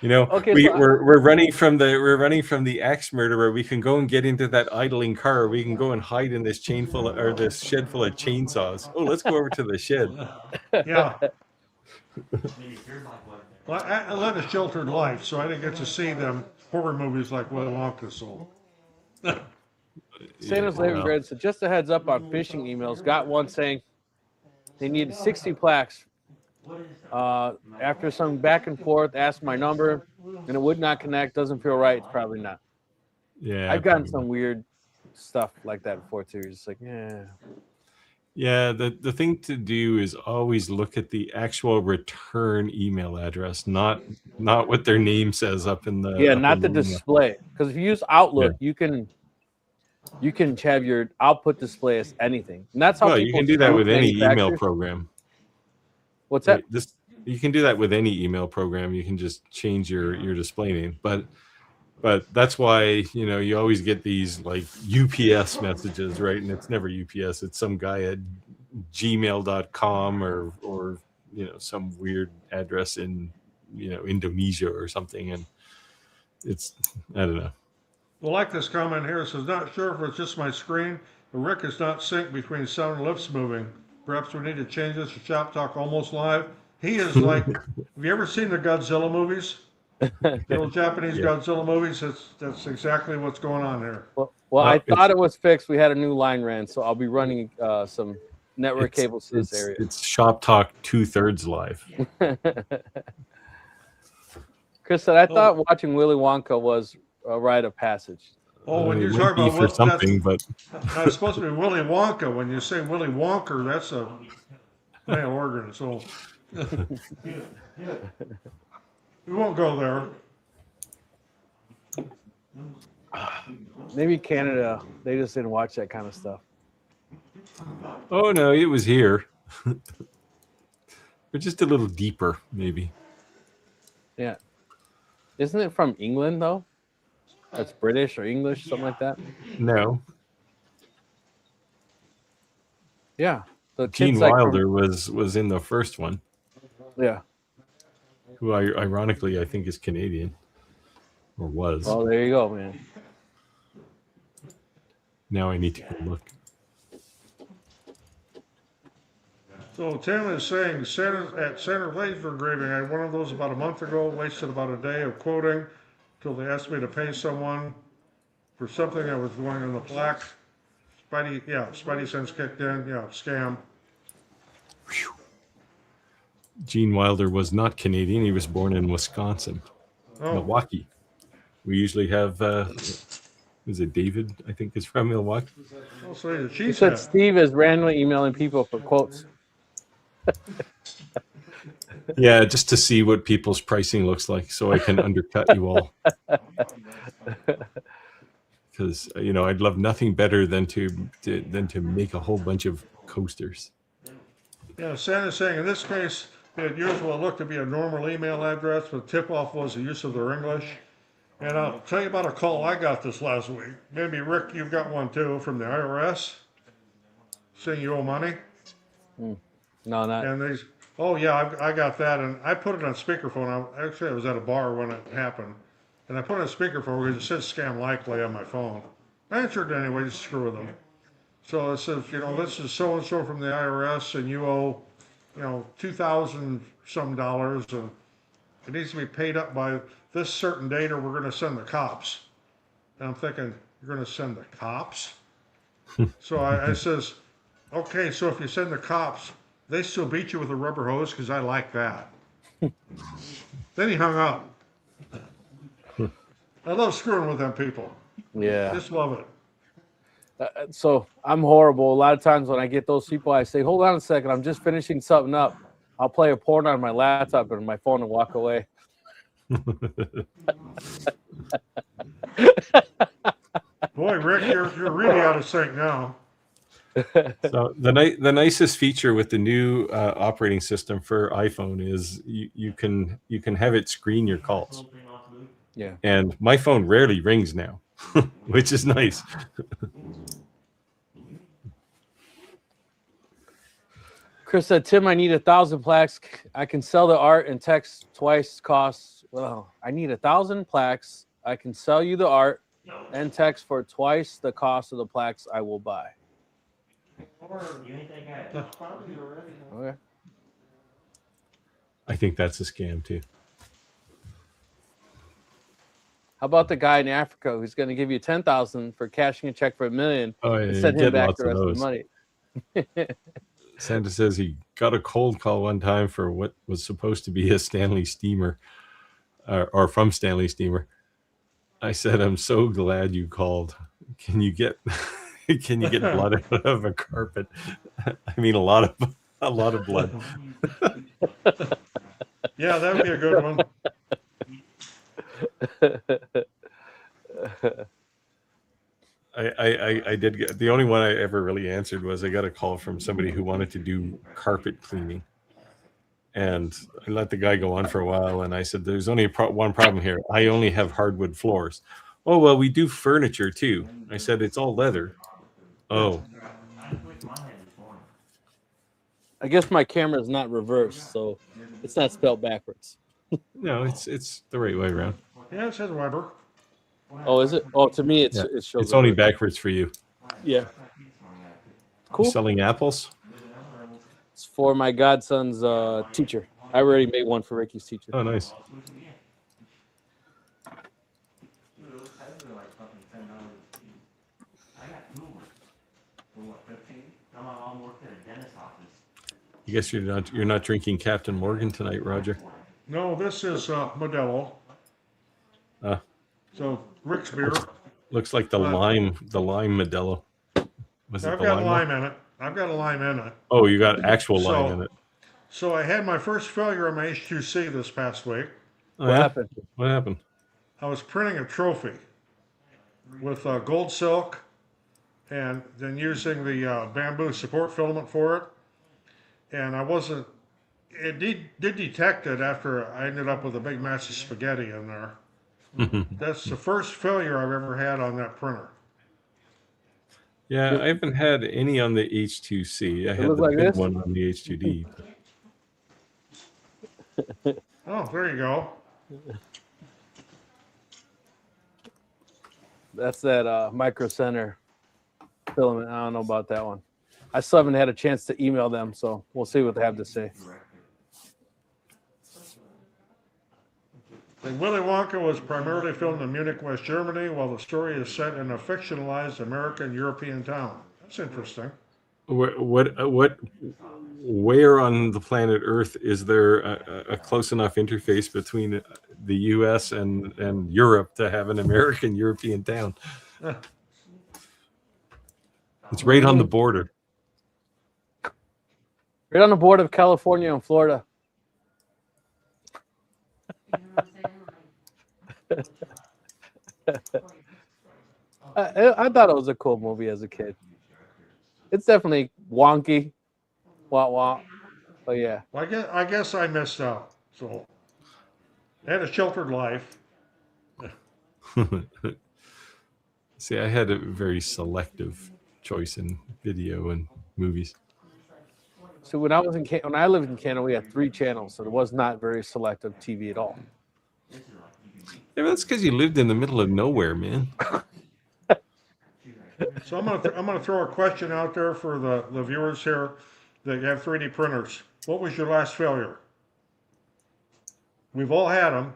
You know, Okay, we're running from the axe murderer. We can go and get into that idling car. We can go and hide in this this shed full of chainsaws. Oh, let's go over to the shed. yeah. Well, I led a sheltered life, so I didn't get to see them horror movies like Willy Wonka. So Santa's Yeah, Living well. Grid. So just a heads up on phishing emails. Got one saying they needed 60 plaques. After some back and forth, asked my number, and it would not connect. Doesn't feel right. It's probably not. Yeah, I've gotten probably some not. weird stuff like that before too. It's like, yeah. Yeah, the thing to do is always look at the actual return email address, not what their name says up in the Yeah, up not in the email. display. Because if you use Outlook, you can have your output display as anything. And that's how Well, you people can do that spook with any email manufacturers. program. What's that? Right, you can do that with any email program. You can just change your display name, but that's why you always get these like UPS messages, right? And it's never UPS. It's some guy at gmail.com or some weird address in Indonesia or something, and it's I don't know. well, like this comment here, it says, not sure if it's just my screen, but Rick is not synced between sound and lips moving. Perhaps we need to change this to Shop Talk Almost Live. He is like, have you ever seen the Godzilla movies? The old Japanese Yeah. Godzilla movies? That's exactly what's going on here. Well, I it's- thought it was fixed. We had a new line ran, so I'll be running some network cables to this area. It's Shop Talk 2/3 live. Chris said, I thought watching Willy Wonka was a rite of passage. Oh, when It you're might talking be about for what, something, but it's supposed to be Willy Wonka. When you say Willy Wonker, that's a male organ. So we won't go there. Maybe Canada, they just didn't watch that kind of stuff. oh no, it was here. But just a little deeper, maybe. Yeah. Isn't it from England, though? That's British or English, something like that? No, Yeah. The Gene kid's like from- Wilder was in the first one, yeah. who ironically I think is Canadian, or was. Well, there you go, man. Now I need to go look. So Tim is saying at Center Laser Engraving, I had one of those about a month ago, wasted about a day of quoting till they asked me to pay someone for something that was going in the plaque. Spidey sense kicked in, scam. Gene Wilder was not Canadian. He was born in Wisconsin, Oh, Milwaukee. We usually have, is it David? I think is from Milwaukee. I'll say the He cheese said head. Steve is randomly emailing people for quotes. Yeah, just to see what people's pricing looks like, so I can undercut you all. Because I'd love nothing better than to make a whole bunch of coasters. Yeah, Santa's saying in this case, they had used what looked to be a normal email address, but the tip-off was the use of their English. And I'll tell you about a call I got this last week. Maybe Rick, you've got one too, from the IRS, saying you owe money. No, not. And they, oh yeah, I got that, and I put it on speakerphone. Actually, I was at a bar when it happened, and I put it on speakerphone because it said scam likely on my phone. I answered anyway, just screw with them. So it says, this is so and so from the IRS, and you owe, $2,000 some dollars, and it needs to be paid up by this certain date, or we're going to send the cops. And I'm thinking, you're going to send the cops? So I says, Okay, so if you send the cops, they still beat you with a rubber hose because I like that. Then he hung up. I love screwing with them people. Yeah. Just love it. So I'm horrible. A lot of times when I get those people, I say, "Hold on a second, I'm just finishing something up." I'll play a porn on my laptop and my phone and walk away. Boy, Rick, you're really out of sync now. So the nicest feature with the new operating system for iPhone is you can have it screen your calls. Yeah. And my phone rarely rings now, which is nice. Chris said, "Tim, I need 1,000 plaques. I can sell the art and text twice costs. Well, I need 1,000 plaques. I can sell you the art and text for twice the cost of the plaques I will buy." Okay. I think that's a scam too. How about the guy in Africa who's going to give you 10,000 for cashing a check for $1 million Oh, yeah, and you send him get back lots the of rest of the those. money? Santa says he got a cold call one time for what was supposed to be a Stanley steamer, or from Stanley steamer. I said, "I'm so glad you called. Can you get blood out of a carpet?" I mean, a lot of blood. Yeah, that would be a good one. I did get, the only one I ever really answered was I got a call from somebody who wanted to do carpet cleaning, and I let the guy go on for a while, and I said, "There's only one problem here. I only have hardwood floors." "Oh, well, we do furniture too." I said, "It's all leather." "Oh." I guess my camera is not reversed, so it's not spelled backwards. No, it's the right way around. Yeah, it says Weber. Oh, is it? Oh, to me, it shows. It's only reversed. backwards for you. Yeah. You Cool. selling apples? It's for my godson's teacher. I already made one for Ricky's teacher. Oh, nice. I guess you're not drinking Captain Morgan tonight, Roger. No, this is Modelo. So Rick's beer. Looks like the lime Modelo. Was it I've the got lime lime one? in it. I've got a lime in it. Oh, you got actual lime So- in it. So I had my first failure on my H2C this past week. Oh, What yeah? happened? What happened? I was printing a trophy with gold silk and then using the bamboo support filament for it. And I wasn't, it did detect it after I ended up with a big mess of spaghetti in there. That's the first failure I've ever had on that printer. Yeah, I haven't had any on the H2C. I had look the like big this? one on the H2D. Oh, there you go. That's that Micro Center filament. I don't know about that one. I still haven't had a chance to email them, so we'll see what they have to say. And Willy Wonka was primarily filmed in Munich, West Germany, while the story is set in a fictionalized American European town. That's interesting. Where on the planet Earth is there a close enough interface between the U.S. and Europe to have an American European town? It's right on the border. Right on the border of California and Florida. I thought it was a cool movie as a kid. It's definitely wonky, wah. But yeah, Well, I guess I missed out. So I had a sheltered life. See, I had a very selective choice in video and movies. so when I lived in Canada, we had 3 channels, so it was not very selective TV at all. Yeah, that's because you lived in the middle of nowhere, man. So I'm gonna throw a question out there for the viewers here that have 3D printers. What was your last failure? We've all had them.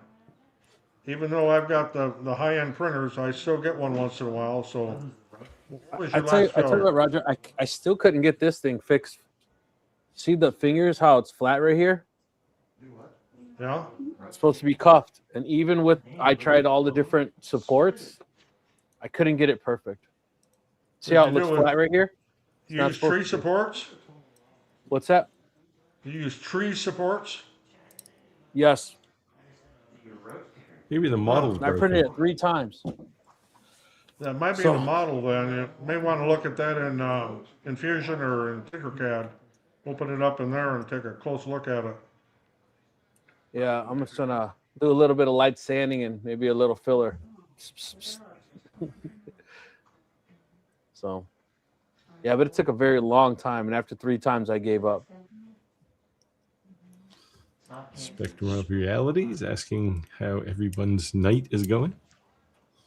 Even though I've got the high-end printers, I still get one once in a while. So What was I your tell you, last I tell you failure? what, Roger, I still couldn't get this thing fixed. See the fingers, how it's flat right here? Yeah? It's supposed to be cuffed. And even with, I tried all the different supports, I couldn't get it perfect. See how it What'd you looks do with- flat right here? You not use supposed tree to be. supports? What's that? You use tree supports? Yes. Maybe the model's I printed broken. it 3 times. That might be So- the model then. You may want to look at that in Fusion or in Tinkercad. Open it up in there and take a close look at it. Yeah, I'm just gonna do a little bit of light sanding and maybe a little filler. So, yeah, but it took a very long time, and after 3 times, I gave up. Spectrum of Reality is asking how everyone's night is going.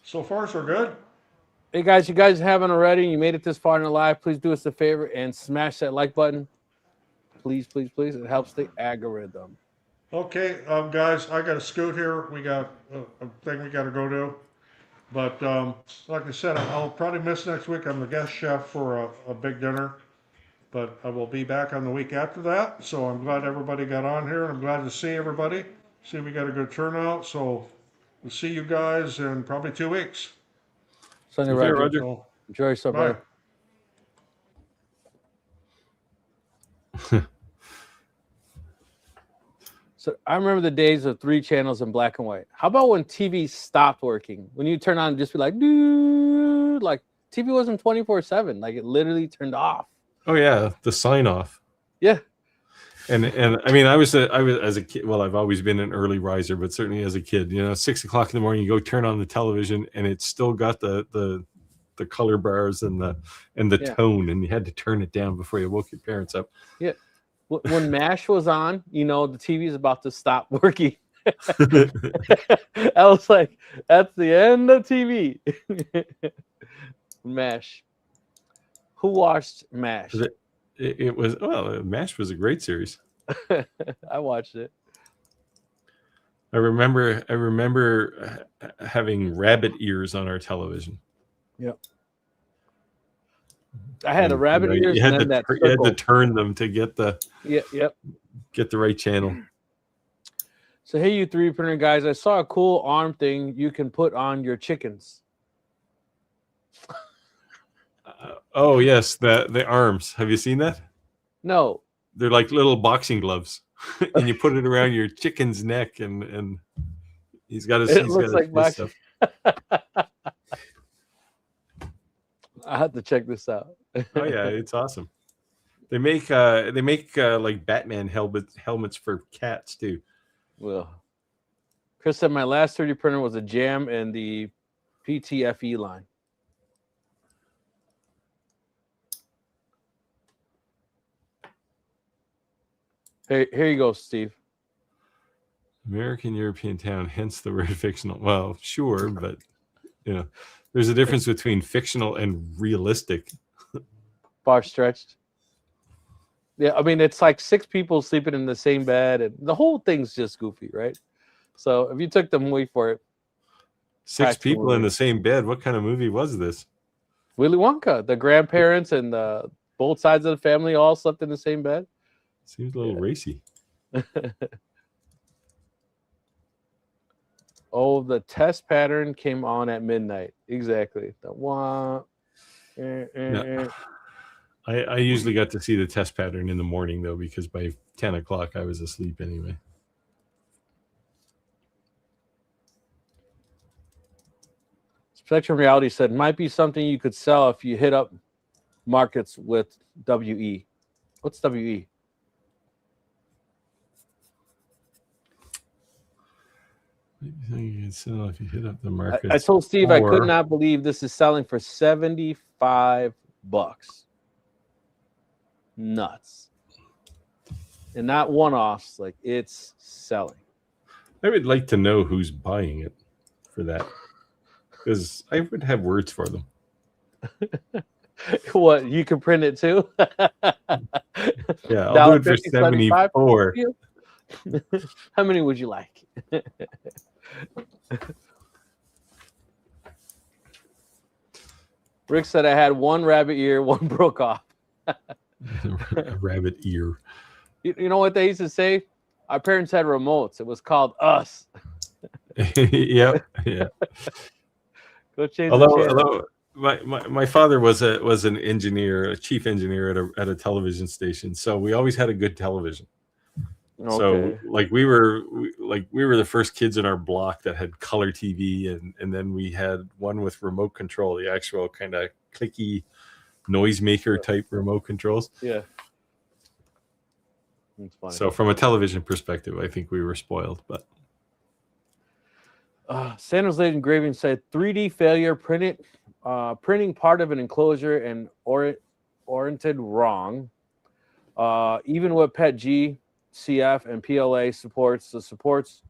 So far, so good. Hey guys, you guys haven't already, you made it this far in the live, please do us a favor and smash that like button. Please, please, please. It helps the algorithm. Okay, guys, I got to scoot here. We got a thing we got to go do. But like I said, I'll probably miss next week. I'm the guest chef for a big dinner. But I will be back on the week after that. So I'm glad everybody got on here. I'm glad to see everybody. See, we got a good turnout. So we'll see you guys in probably 2 weeks. Sunday, Okay, Roger. Roger. So, Enjoy yourself, bye. brother. So I remember the days of 3 channels in black and white. How about when TV stopped working? When you turn on and just be like, dude, like TV wasn't 24/7. Like it literally turned off. Oh yeah, the sign off. Yeah. And I mean, I was as a kid. Well, I've always been an early riser, but certainly as a kid, 6 o'clock in the morning, you go turn on the television, and it's still got the color bars and the Yeah. tone, and you had to turn it down before you woke your parents up. Yeah. When MASH was on, the TV is about to stop working. I was like, that's the end of TV. MASH. Who watched MASH? It was MASH was a great series. I watched it. I remember having rabbit ears on our television. Yep. I had a And, rabbit ears you had and then that you had to circle. turn them to get the Yep. right channel. So hey, you 3D printer guys, I saw a cool arm thing you can put on your chickens. Oh yes, the arms. Have you seen that? No. They're like little boxing gloves, and you put it around your chicken's neck, and he's got his. It looks like boxing. I have to check this out. Oh yeah, it's awesome. They make like Batman helmets for cats too. Well, Chris said my last 3D printer was a jam in the PTFE line. Hey, here you go, Steve. American European town, hence the word fictional. Well, sure, but there's a difference between fictional and realistic. Far stretched. Yeah, I mean it's like 6 people sleeping in the same bed, and the whole thing's just goofy, right? So if you took the movie for it, 6 people in the same bed. What kind of movie was this? Willy Wonka, the grandparents and both sides of the family all slept in the same bed. Seems a little racy. Oh, the test pattern came on at midnight. Exactly. The one. No. I usually got to see the test pattern in the morning though, because by 10 o'clock I was asleep anyway. Spectrum Reality said might be something you could sell if you hit up markets with WE. What's WE? You can sell if you hit up the market. I told Steve I could not believe this is selling for $75. Nuts. And not one-offs, like it's selling. I would like to know who's buying it for that, because I would have words for them. What, you can print it too? Yeah, I'll do it for 75. 74. How many would you like? Rick said I had one rabbit ear, one broke off. A rabbit ear. You know what they used to say? Our parents had remotes. It was called us. Yeah. Go change the channel. Although my father was an engineer, a chief engineer at a television station, so we always had a good television. Okay. So like we were the first kids in our block that had color TV, and then we had one with remote control, the actual kind of clicky noisemaker type remote controls. Yeah. That's funny. So from a television perspective, I think we were spoiled. But Santa's Late Engraving said 3D failure, printing part of an enclosure and oriented wrong. Even with PET G, CF, and PLA supports, the supports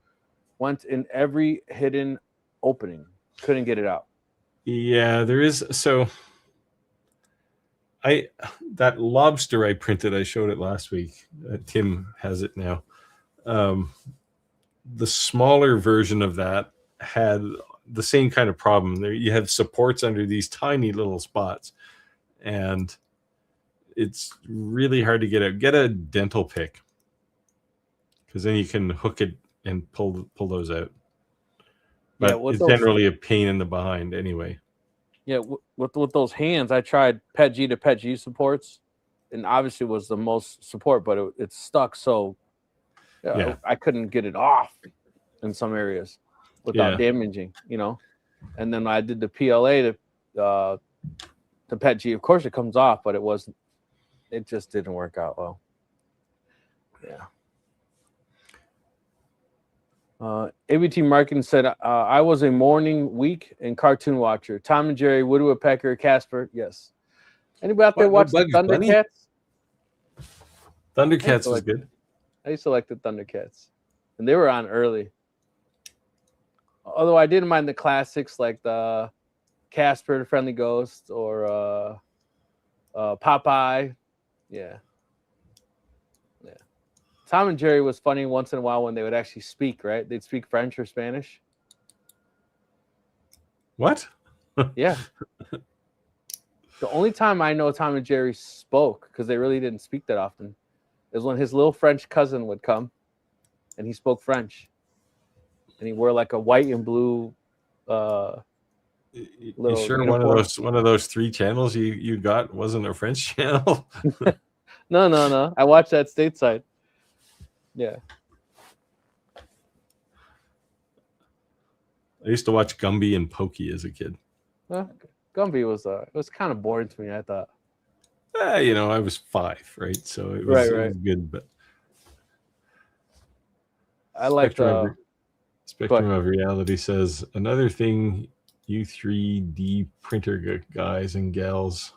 went in every hidden opening. Couldn't get it out. yeah, there is. So that lobster I printed, I showed it last week. Tim has it now. The smaller version of that had the same kind of problem. There you have supports under these tiny little spots, and it's really hard to get out. Get a dental pick, because then you can hook it and pull those out. But Yeah, it's generally a pain in the behind anyway. Yeah, with those hands, I tried PET G to PET G supports, and obviously was the most support, but it stuck so I couldn't get it off in some areas without damaging, And then I did the PLA to PET G. Of course, it comes off, but it just didn't work out well. Yeah. ABT Marketing said, I was a morning, week, and cartoon watcher. Tom and Jerry, Woody Woodpecker, Casper. Yes. Anybody out there watch the Thundercats? Thundercats was good. I used to like the Thundercats. And they were on early. Although I didn't mind the classics like the Casper, the Friendly Ghost, or Popeye. Yeah. Tom and Jerry was funny once in a while when they would actually speak, right? They'd speak French or Spanish. What? Yeah. The only time I know Tom and Jerry spoke, because they really didn't speak that often, is when his little French cousin would come and he spoke French. And he wore like a white and blue you sure uniform. one of those 3 channels you got wasn't a French channel? No. I watched that stateside. Yeah. I used to watch Gumby and Pokey as a kid. Well, Gumby was kind of boring to me, I thought. I was 5, right? So it was, it was good, but I like Spectrum of Reality says another thing you 3D printer guys and gals.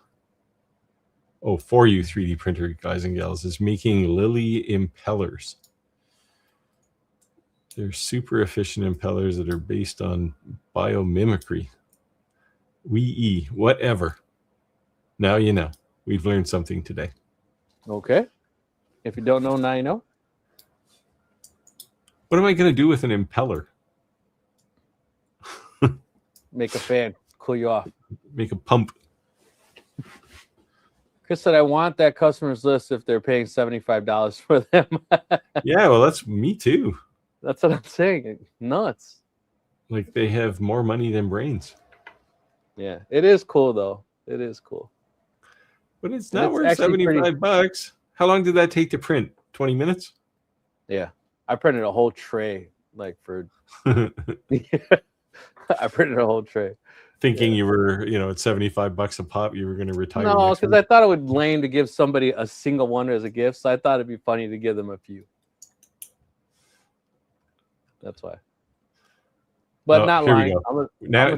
Oh, for you 3D printer guys and gals is making Lily impellers. They're super efficient impellers that are based on biomimicry. Whatever. Now you know. We've learned something today. Okay. If you don't know, now you know. What am I going to do with an impeller? Make a fan. Cool you off. Make a pump. Chris said, I want that customer's list if they're paying $75 for them. Yeah, well, that's me too. That's what I'm saying. Nuts. Like they have more money than brains. Yeah, it is cool though. It is cool. But it's not worth $75. How long did that take to print? 20 minutes? Yeah. I printed a whole tray I printed a whole tray. Thinking you were, at $75 a pop, you were going to retire. No, because I thought it would be lame to give somebody a single one as a gift. So I thought it'd be funny to give them a few. That's why. But not lying. Now you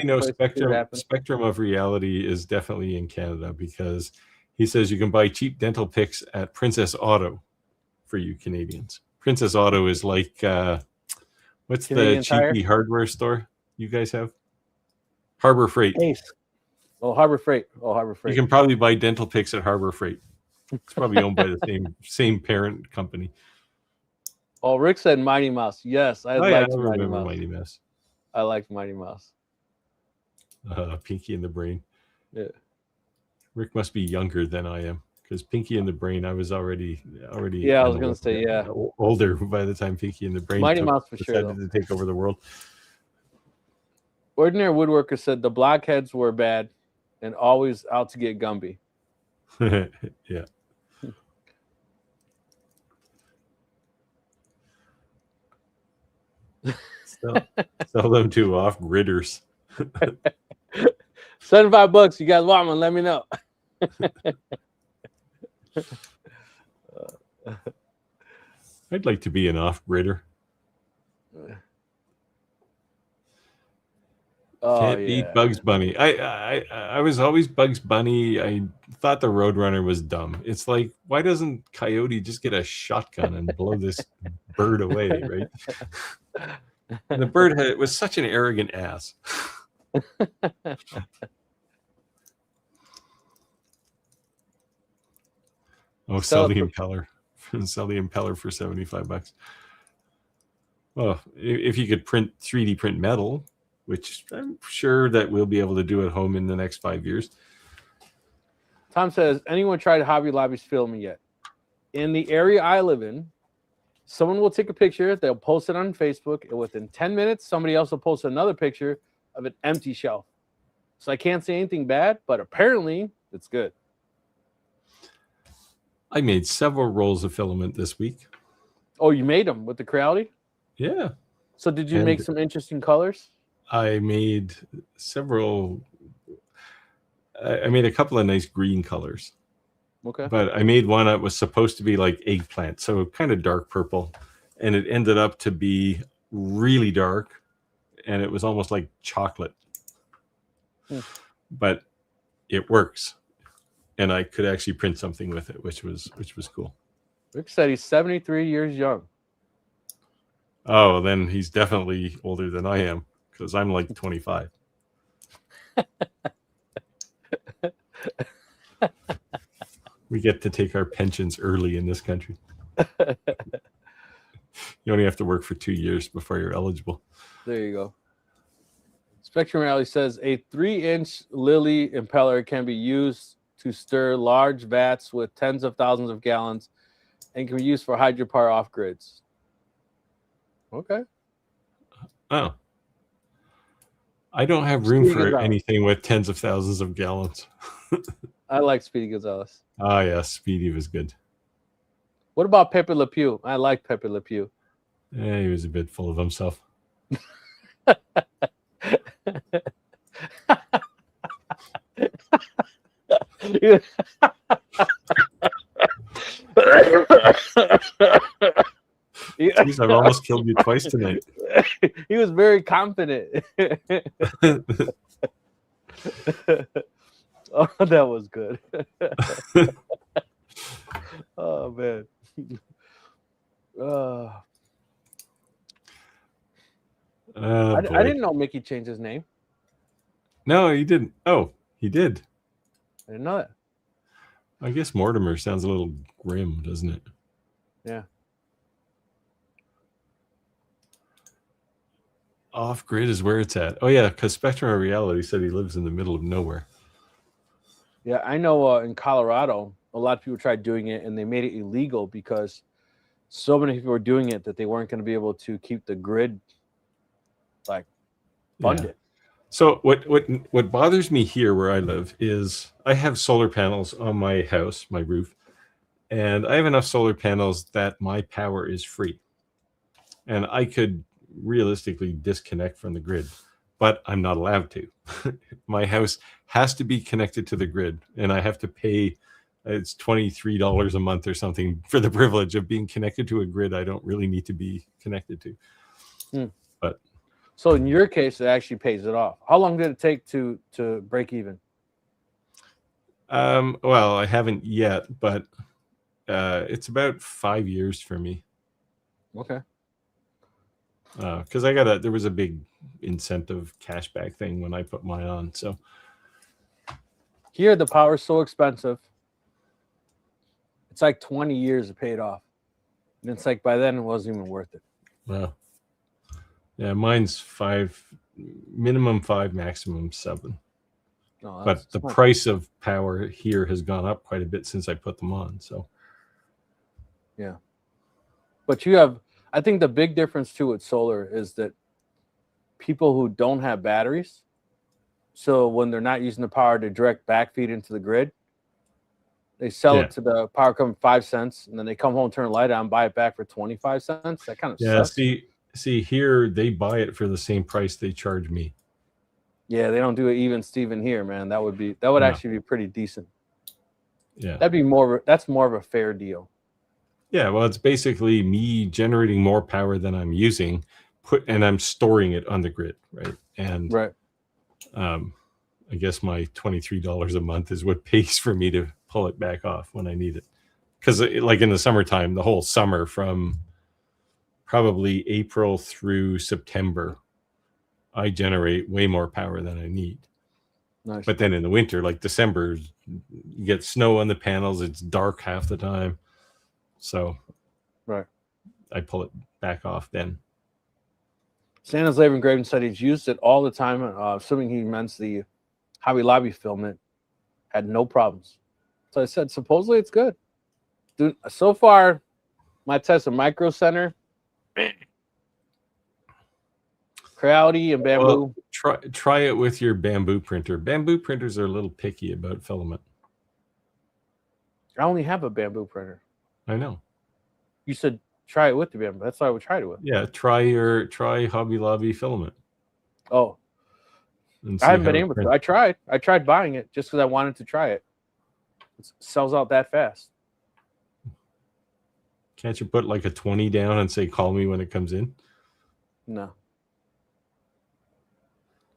know Spectrum of Reality is definitely in Canada, because he says you can buy cheap dental picks at Princess Auto for you Canadians. Princess Auto is like what's Canadian the cheapy hardware store you guys have? Harbor Freight. Ace. Harbor Freight. You can probably buy dental picks at Harbor Freight. It's probably owned by the same parent company. Oh, Rick said Mighty Mouse. Yes, I liked Mighty Mouse. I liked Mighty Mouse. Pinky and the Brain. Yeah. Rick must be younger than I am because Pinky and the Brain, I was already. Yeah, I was gonna say, yeah. older by the time Pinky and the Brain Mighty Mouse for sure, decided to take over the world. Ordinary Woodworker said the blockheads were bad and always out to get Gumby. Yeah. Sell them to off-gridders. $75. You guys want one? Let me know. I'd like to be an off-gridder. Oh, Can't beat Bugs Bunny. I was always Bugs Bunny. I thought the Roadrunner was dumb. It's like, why doesn't Coyote just get a shotgun and blow this bird away, right? And the bird was such an arrogant ass. Sell the impeller. Sell the impeller for $75. Well, if you could 3D print metal, which I'm sure that we'll be able to do at home in the next 5 years. Tom says, anyone tried Hobby Lobby's filming yet? In the area I live in, someone will take a picture, they'll post it on Facebook, and within 10 minutes, somebody else will post another picture of an empty shelf. So I can't say anything bad, but apparently it's good. I made several rolls of filament this week. Oh, you made them with the Creality? Yeah. So did you make some interesting colors? I made several. I made a couple of nice green colors. Okay. But I made one that was supposed to be like eggplant, so kind of dark purple. And it ended up to be really dark. And it was almost like chocolate. But it works. And I could actually print something with it, which was cool. Rick said he's 73 years young. Oh, then he's definitely older than I am, because I'm like 25. We get to take our pensions early in this country. You only have to work for 2 years before you're eligible. There you go. Spectrum Rally says a 3-inch Lily impeller can be used to stir large vats with tens of thousands of gallons and can be used for hydropower off-grids. Okay. Oh. I don't have room for anything with tens of thousands of gallons. I like Speedy Gonzalez. Oh, yeah. Speedy was good. What about Pepe Le Pew? I like Pepe Le Pew. Yeah, he was a bit full of himself. Jeez, I've almost killed you twice tonight. He was very confident. Oh, that was good. Oh, man. I didn't know Mickey changed his name. No, he didn't. Oh, he did. I didn't know that. I guess Mortimer sounds a little grim, doesn't it? Yeah. Off-grid is where it's at. Oh, yeah, because Spectrum of Reality said he lives in the middle of nowhere. Yeah, I know in Colorado, a lot of people tried doing it, and they made it illegal because so many people were doing it that they weren't going to be able to keep the grid, like, funded. Yeah. So what bothers me here where I live is I have solar panels on my house, my roof, and I have enough solar panels that my power is free. And I could realistically disconnect from the grid, but I'm not allowed to. My house has to be connected to the grid, and I have to pay, it's $23 a month or something for the privilege of being connected to a grid I don't really need to be connected to. But so in your case, it actually pays it off. How long did it take to break even? Well, I haven't yet, but it's about 5 years for me. Okay. Because there was a big incentive cashback thing when I put mine on. So here, the power's so expensive. It's like 20 years to pay it off. And it's like by then it wasn't even worth it. Wow. Yeah, mine's 5 minimum 5, maximum 7. No, But the smart. price of power here has gone up quite a bit since I put them on. So But you have, I think the big difference too with solar is that people who don't have batteries, so when they're not using the power to direct backfeed into the grid, they sell Yeah. it to the power company 5 cents, and then they come home, turn the light on, buy it back for 25 cents. That kind of yeah, sucks. see here they buy it for the same price they charge me. Yeah, they don't do it even Steven here, man. That would No. actually be pretty decent. Yeah. That's more of a fair deal. Yeah, well, it's basically me generating more power than I'm using, and I'm storing it on the grid, right? And Right. I guess my $23 a month is what pays for me to pull it back off when I need it. Because like in the summertime, the whole summer from probably April through September, I generate way more power than I need. Nice. But then in the winter, like December, you get snow on the panels. It's dark half the time. So Right. I pull it back off then. Santa's Labor Engraving said he's used it all the time. Assuming he meant the Hobby Lobby filament, had no problems. So I said, supposedly it's good. Dude, so far, my test of Micro Center, Creality and Bamboo. Well, try it with your bamboo printer. Bamboo printers are a little picky about filament. I only have a bamboo printer. I know. You said try it with the bamboo. That's what I would try it with. Yeah, try Hobby Lobby filament. Oh, And I haven't been how it able to. prints. I tried buying it just because I wanted to try it. It sells out that fast. Can't you put like a 20 down and say, call me when it comes in? No.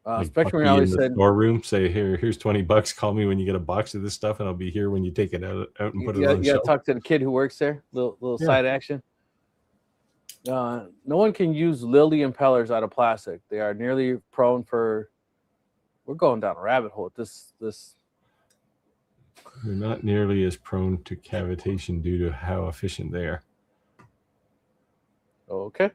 Like Especially when Bucky I always in the said, storeroom, say, here's $20. Call me when you get a box of this stuff, and I'll be here when you take it out and put it on the you gotta shelf. talk to the kid who works there. Little Yeah. side action. No one can use Lily impellers out of plastic. They are nearly prone for. We're going down a rabbit hole. This. They're not nearly as prone to cavitation due to how efficient they are. Okay.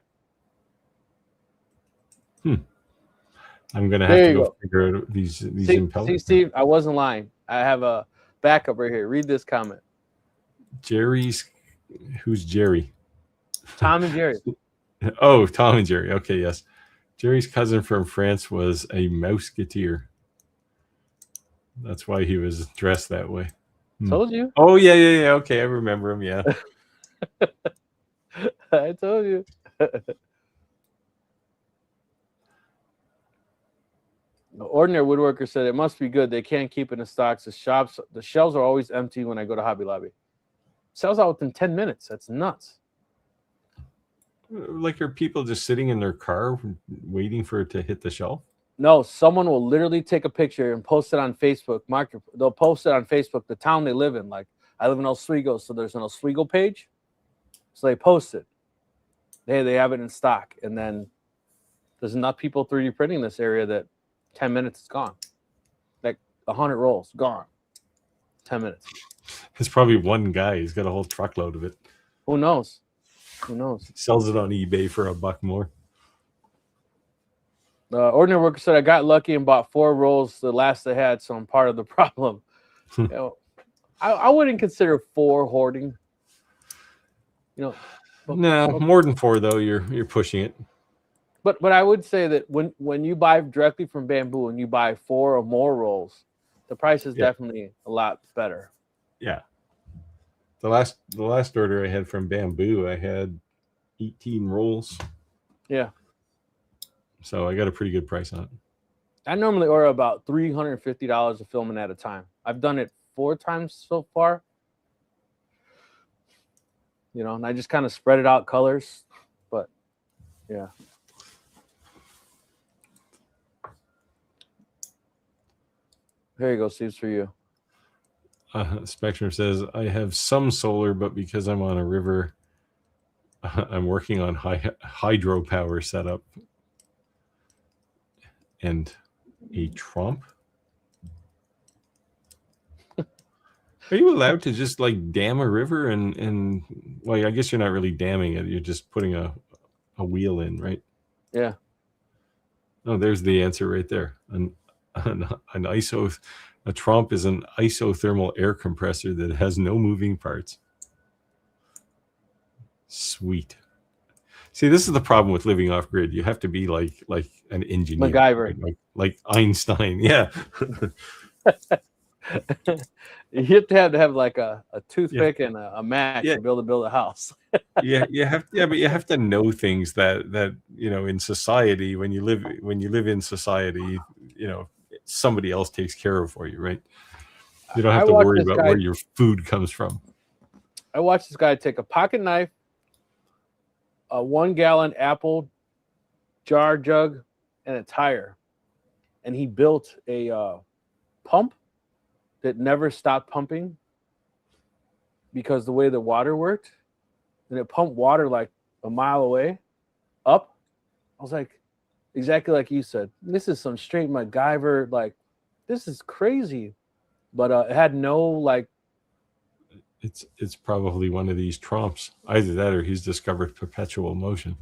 I'm gonna There have to you go go. figure out these See, impellers. Steve, I wasn't lying. I have a backup right here. Read this comment. Who's Jerry? Tom and Jerry. Oh, Tom and Jerry. Okay, yes. Jerry's cousin from France was a mouseketeer. That's why he was dressed that way. Told you. Oh, yeah. Okay, I remember him, yeah. I told you. The Ordinary Woodworker said it must be good. They can't keep it in stocks. The shelves are always empty when I go to Hobby Lobby. Sells out within 10 minutes. That's nuts. Like, are people just sitting in their car waiting for it to hit the shelf? No, someone will literally take a picture and post it on Facebook. They'll post it on Facebook, the town they live in. Like, I live in Oswego, so there's an Oswego page. So they post it. They have it in stock. And then there's enough people 3D printing this area that 10 minutes is gone. Like 100 rolls, gone. 10 minutes. It's probably one guy. He's got a whole truckload of it. Who knows? Who knows? He sells it on eBay for $1 more. Ordinary Worker said, I got lucky and bought 4 rolls the last I had, so I'm part of the problem. You know, I wouldn't consider 4 hoarding. You know, No, more than 4 though. You're pushing it. But I would say that when you buy directly from Bamboo and you buy 4 or more rolls, the price is definitely a lot better. Yeah. The last order I had from Bamboo, I had 18 rolls. Yeah. So I got a pretty good price on it. I normally order about $350 of filament at a time. I've done it 4 times so far. You know, and I just kind of spread it out colors. But yeah. There you go, Steve's for you. Spectrum says, I have some solar, but because I'm on a river, I'm working on hydropower setup and a trompe. Are you allowed to just like dam a river and well, I guess you're not really damming it. You're just putting a wheel in, right? Yeah. Oh, there's the answer right there. A Tromp is an isothermal air compressor that has no moving parts. Sweet. See, this is the problem with living off grid. You have to be like an engineer, MacGyver. like Einstein. Yeah. You have to have like a toothpick and a match Yeah. to be able to build a house. But you have to know things that in society, when you live in society, somebody else takes care of for you, right? You don't have to worry about where your food comes from. I watched this guy take a pocket knife, a 1 gallon apple jar jug, and a tire, and he built a pump that never stopped pumping because the way the water worked, and it pumped water like a mile away up. I was like, exactly like you said, this is some straight MacGyver, like this is crazy. But it had no like. It's probably one of these Tromps. Either that or he's discovered perpetual motion.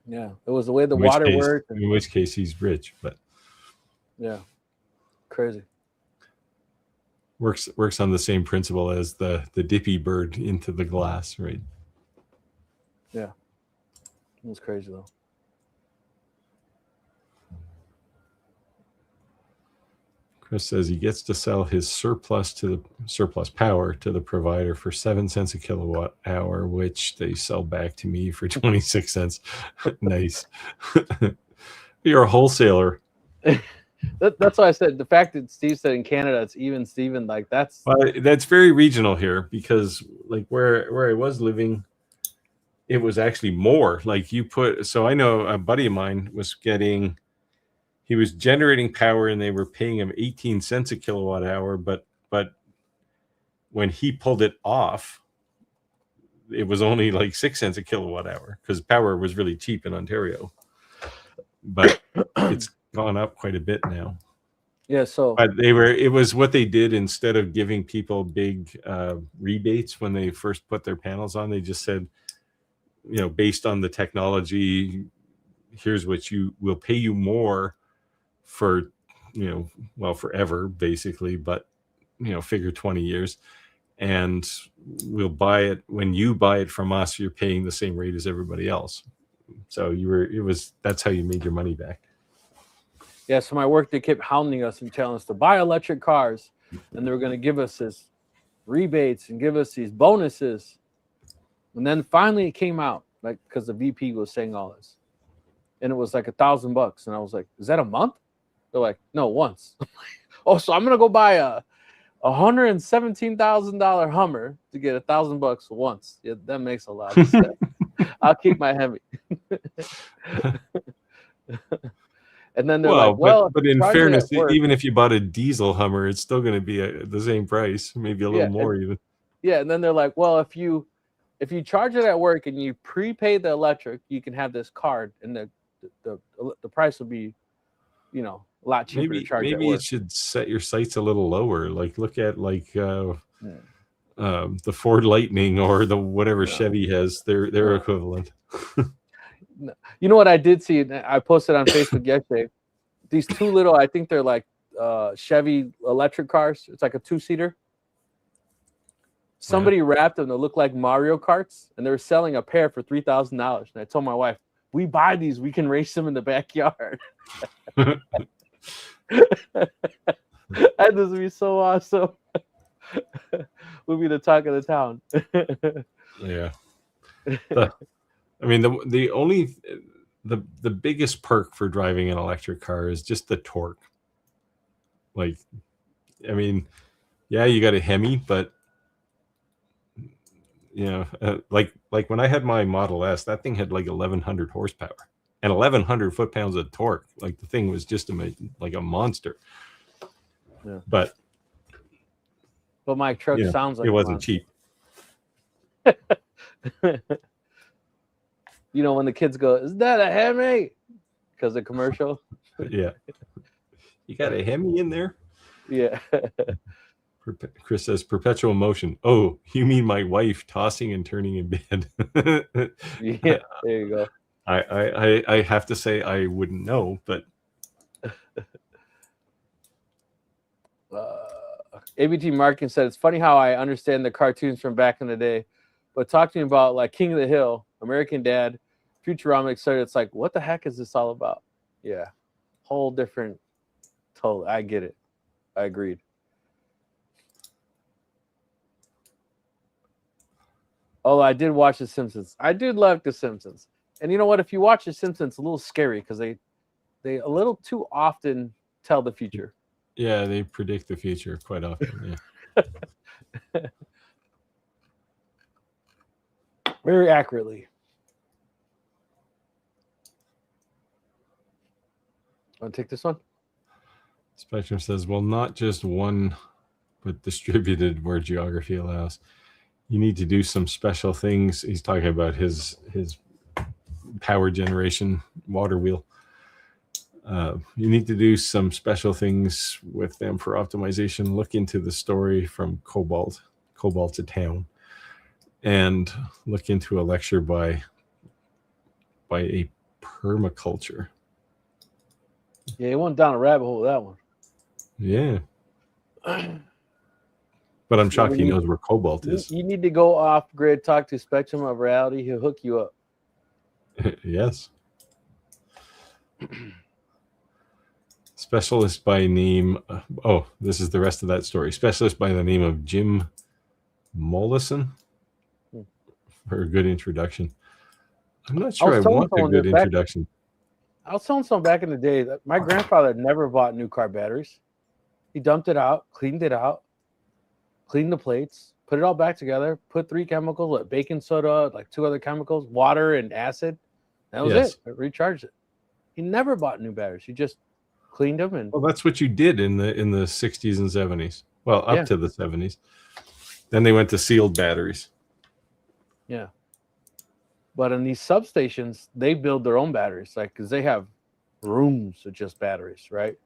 Yeah, it was the way the water worked. In which case he's rich, but yeah, crazy. Works on the same principle as the dippy bird into the glass, right? Yeah, it was crazy though. Chris says he gets to sell his surplus power to the provider for 7 cents a kilowatt hour, which they sell back to me for 26 cents. Nice. You're a wholesaler. That's why I said the fact that Steve said in Canada it's even Steven, like that's very regional here, because like where I was living, it was actually more. Like so I know a buddy of mine he was generating power and they were paying him 18 cents a kilowatt hour, but when he pulled it off, it was only like 6 cents a kilowatt hour because power was really cheap in Ontario. But it's gone up quite a bit now. Yeah, so but it was what they did. Instead of giving people big rebates when they first put their panels on, they just said, based on the technology, here's what we'll pay you more for, forever basically, but figure 20 years, and we'll buy it. When you buy it from us, you're paying the same rate as everybody else. So that's how you made your money back. Yeah, so my work, they kept hounding us and telling us to buy electric cars, and they were going to give us this rebates and give us these bonuses. And then finally it came out, like, because the VP was saying all this, and it was like $1,000, and I was like, is that a month? They're like, no, once. Oh, so I'm gonna go buy a $117,000 Hummer to get $1,000 once. Yeah, that makes a lot of sense. I'll keep my Hemi. And then they're like, well, but in fairness, even if you bought a diesel Hummer, it's still going to be the same price, maybe a little more even. Yeah, and then they're like, well, if you charge it at work and you prepay the electric, you can have this card, and the price will be, a lot cheaper to charge. Maybe you should set your sights a little lower. Like look at the Ford Lightning or the whatever Chevy has their equivalent. You know what I did see? I posted on Facebook yesterday. These two little, I think they're like Chevy electric cars. It's like a 2-seater. Somebody wrapped them to look like Mario Karts, and they were selling a pair for $3,000. And I told my wife, we buy these, we can race them in the backyard. That would be so awesome. We'll be the talk of the town. Yeah. The biggest perk for driving an electric car is just the torque. Like, you got a Hemi, but like when I had my Model S, that thing had like 1,100 horsepower and 1,100 foot-pounds of torque. Like the thing was just like a monster. Yeah. But my truck sounds like it wasn't cheap. When the kids go, is that a Hemi? Because the commercial. Yeah. You got a Hemi in there? Yeah. Chris says perpetual motion. Oh, you mean my wife tossing and turning in bed? Yeah, there you go. I have to say I wouldn't know, but ABT Markin said, it's funny how I understand the cartoons from back in the day, but talking about like King of the Hill, American Dad, Futurama, etc., it's like, what the heck is this all about? Yeah, whole different. Totally, I get it. I agreed. Oh, I did watch The Simpsons. I did love The Simpsons. And you know what? If you watch The Simpsons, it's a little scary because they a little too often tell the future. yeah, they predict the future quite often. Yeah. Very accurately. Want to take this one? Spectrum says, well, not just one, but distributed where geography allows. You need to do some special things. He's talking about his power generation water wheel. You need to do some special things with them for optimization. Look into the story from Cobalt to Town, and look into a lecture by a permaculture. Yeah, he went down a rabbit hole with that one. Yeah. But I'm shocked he knows where Cobalt is. You need to go off grid, talk to Spectrum of Reality. He'll hook you up. Yes. Specialist by name. Oh, this is the rest of that story. Specialist by the name of Jim Mollison. For a good introduction. I'm not sure I want a good introduction. I was telling someone back in the day that my grandfather never bought new car batteries. He dumped it out, cleaned it out, cleaned the plates, put it all back together, put 3 chemicals, like baking soda, like 2 other chemicals, water and acid. That was it. Recharged it. He never bought new batteries. He just cleaned them. And well, that's what you did in the 60s and 70s. Well, up to the 70s. Then they went to sealed batteries. Yeah. But in these substations, they build their own batteries, like because they have rooms of just batteries, right?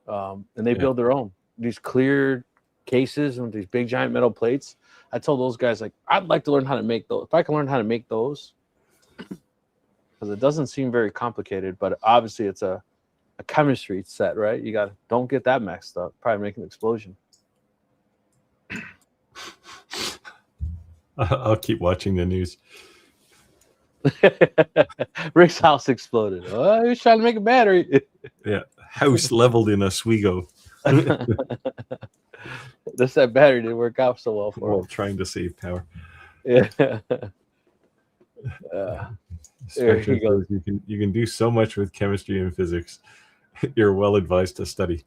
And they build their own. These clear cases and these big giant metal plates. I told those guys, like, I'd like to learn how to make those. If I can learn how to make those, because it doesn't seem very complicated, but obviously it's a chemistry set, right? You got don't get that mixed up. Probably make an explosion. I'll keep watching the news. Rick's house exploded. Oh, he was trying to make a battery. Yeah, house leveled in Oswego. That battery didn't work out so well for him. Trying to save power. Yeah. You can do so much with chemistry and physics. You're well advised to study.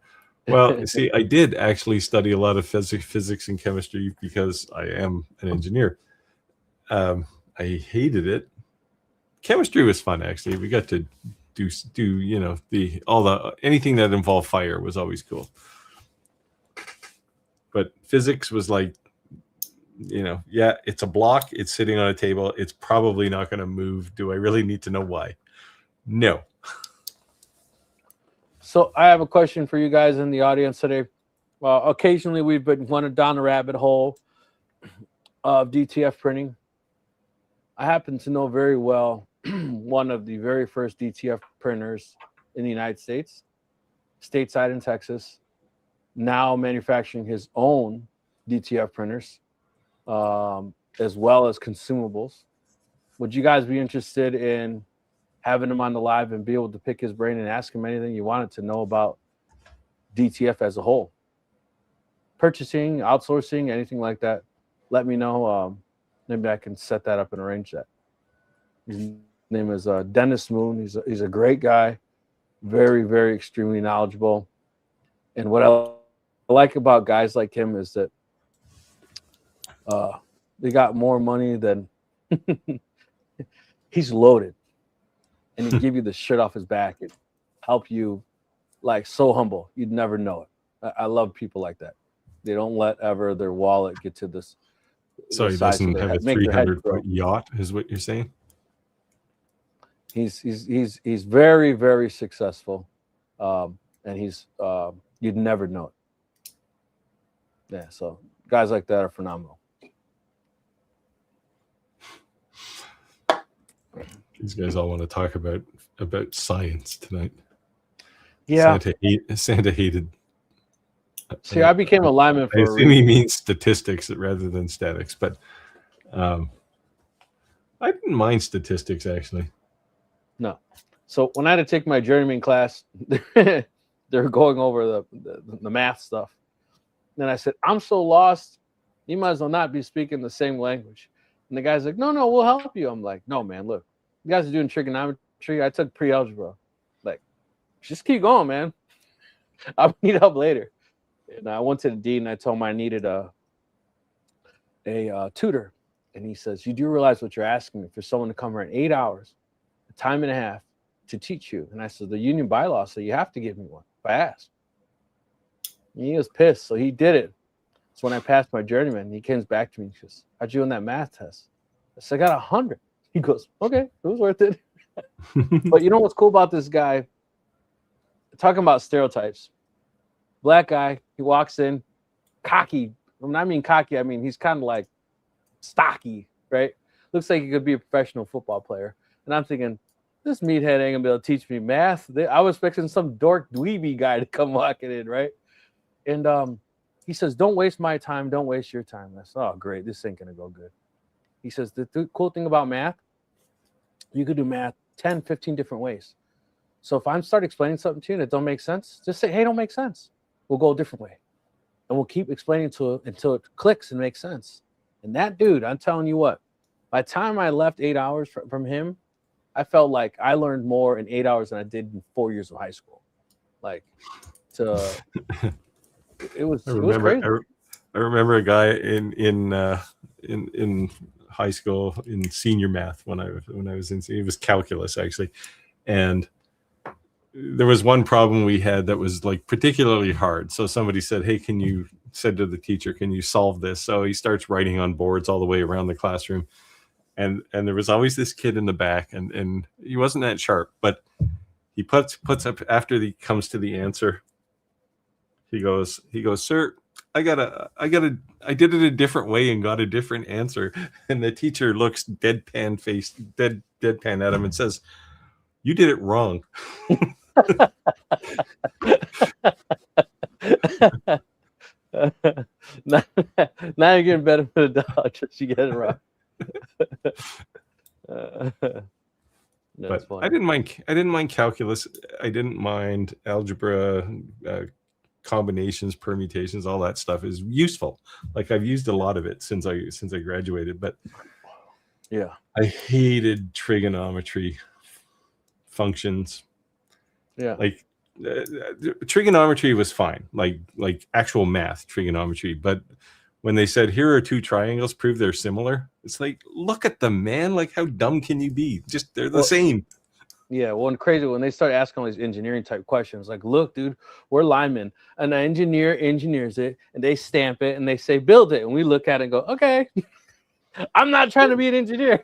Well, see, I did actually study a lot of physics and chemistry because I am an engineer. I hated it. Chemistry was fun, actually. We got to do anything that involved fire was always cool. But physics was like, it's a block, it's sitting on a table, it's probably not going to move. Do I really need to know why? No. So I have a question for you guys in the audience today. Occasionally we've been running down a rabbit hole of DTF printing. I happen to know very well one of the very first DTF printers in the United States, stateside in Texas, now manufacturing his own DTF printers, as well as consumables. Would you guys be interested in having him on the live and be able to pick his brain and ask him anything you wanted to know about DTF as a whole? Purchasing, outsourcing, anything like that, let me know. Maybe I can set that up and arrange that. His name is Dennis Moon. He's a great guy, very, very extremely knowledgeable. And what I like about guys like him is that they got more money than he's loaded, and he give you the shit off his back and help you, like, so humble you'd never know it. I love people like that. They don't let ever their wallet get to this. So he doesn't have a 300-foot yacht, is what you're saying? He's very, very successful, and he's you'd never know it. Yeah, so guys like that are phenomenal. These guys all want to talk about science tonight. Yeah. Santa hated. See, I became a lineman I for a assume he reason. means statistics rather than statics, but I didn't mind statistics actually. No. So when I had to take my journeyman class, they were going over the math stuff. And I said, I'm so lost, you might as well not be speaking the same language. And the guy's like, no, we'll help you. I'm like, no, man, look, you guys are doing trigonometry. I took pre-algebra. Like, just keep going, man. I'll need help later. And I went to the dean and I told him I needed a tutor. And he says, you do realize what you're asking me for someone to come here in 8 hours, a time and a half to teach you. And I said, the union bylaws say you have to give me one if I ask. And he was pissed. So he did it. So when I passed my journeyman, he comes back to me and says, how'd you on that math test? I said, I got 100. He goes, okay, it was worth it. But you know what's cool about this guy? Talking about stereotypes. Black guy, he walks in, cocky. When I mean cocky, I mean he's kind of like stocky, right? Looks like he could be a professional football player. And I'm thinking, this meathead ain't gonna be able to teach me math. I was expecting some dork dweeby guy to come walking in, right? And he says, don't waste my time, don't waste your time. I said, oh, great, this ain't gonna go good. He says, the cool thing about math, you could do math 10, 15 different ways. So if I start explaining something to you that don't make sense, just say, hey, don't make sense. We'll go a different way. And we'll keep explaining to it until it clicks and makes sense. And that dude, I'm telling you what, by the time I left 8 hours from him, I felt like I learned more in 8 hours than I did in 4 years of high school. Like, it was crazy. I remember a guy in high school in senior math when I was in. It was calculus actually, and there was one problem we had that was like particularly hard. So somebody said, "Hey, said to the teacher, can you solve this?" So he starts writing on boards all the way around the classroom, and there was always this kid in the back, and he wasn't that sharp, but he puts up after he comes to the answer. He goes, sir, I did it a different way and got a different answer. And the teacher looks deadpan at him and says, you did it wrong. now you're getting better for the dog, just you get it wrong. But I didn't mind calculus. I didn't mind algebra, combinations, permutations, all that stuff is useful. Like I've used a lot of it since I graduated, but yeah, I hated trigonometry functions. Yeah, like trigonometry was fine, like actual math trigonometry, but when they said here are two triangles, prove they're similar, it's like, look at them, man. Like, how dumb can you be? Just they're the same. Yeah, well, and crazy when they start asking all these engineering type questions, like, look, dude, we're linemen. An engineer engineers it, and they stamp it, and they say, build it. And we look at it and go, okay, I'm not trying to be an engineer.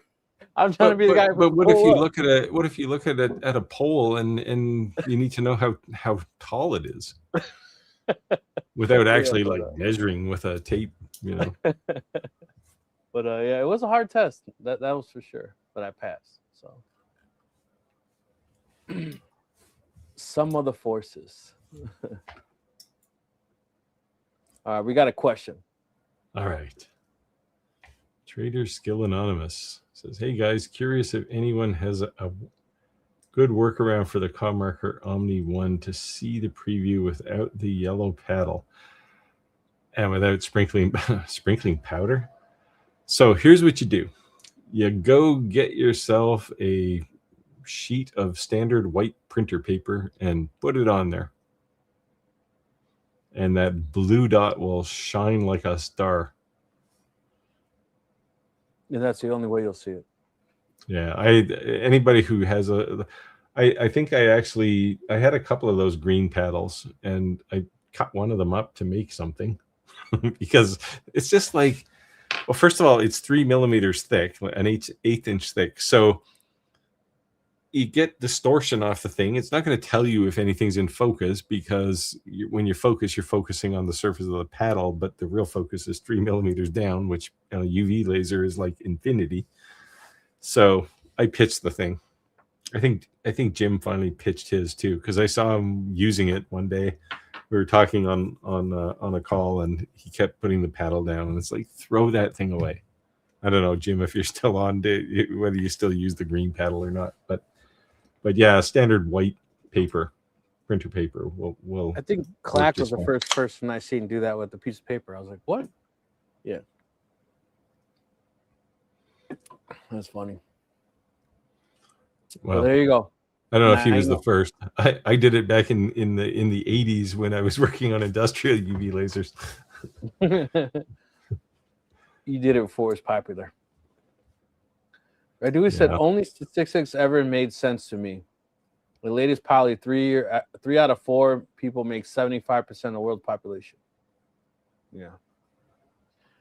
I'm trying to be the guy. But what if you look at a pole and you need to know how tall it is without actually measuring with a tape, you know? But yeah, it was a hard test. That was for sure. But I passed. So. Some of the forces. All right, we got a question. All right. Trader Skill Anonymous says, hey guys, curious if anyone has a good workaround for the Commarker Omni 1 to see the preview without the yellow paddle and without sprinkling powder. So here's what you do. You go get yourself a sheet of standard white printer paper and put it on there, and that blue dot will shine like a star. And that's the only way you'll see it. Yeah, anybody who has I think I had a couple of those green paddles, and I cut one of them up to make something because it's just like, well, first of all, it's 3 millimeters thick, an eighth inch thick, so you get distortion off the thing. It's not going to tell you if anything's in focus because when you focus, you're focusing on the surface of the paddle, but the real focus is 3 millimeters down, which a UV laser is like infinity. So I pitched the thing I think Jim finally pitched his too, because I saw him using it one day. We were talking on a call, and he kept putting the paddle down, and it's like, throw that thing away. I don't know, Jim, if you're still on, whether you still use the green paddle or not, but yeah, standard white paper, printer paper will. I think Clack was the first person I seen do that with a piece of paper. I was like, what? Yeah. That's funny. Well, there you go. I don't know if he was the first. I did it back in the 80s when I was working on industrial UV lasers. You did it before it was popular. Radu said only statistics ever made sense to me. The latest poly, 3 out of 4 people make 75% of the world population. Yeah.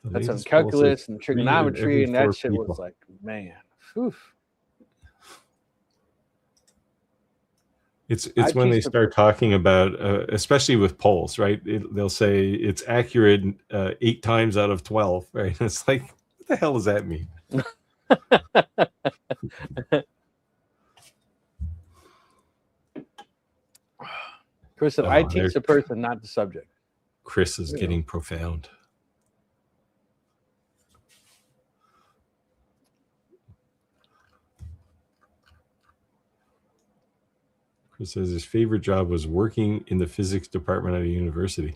That's on calculus and trigonometry, and that shit was like, man. Whew. It's when they start talking about, especially with polls, right? They'll say it's accurate 8 times out of 12, right? It's like, what the hell does that mean? Chris said, I teach the person, not the subject. Chris is getting profound. Chris says his favorite job was working in the physics department at a university.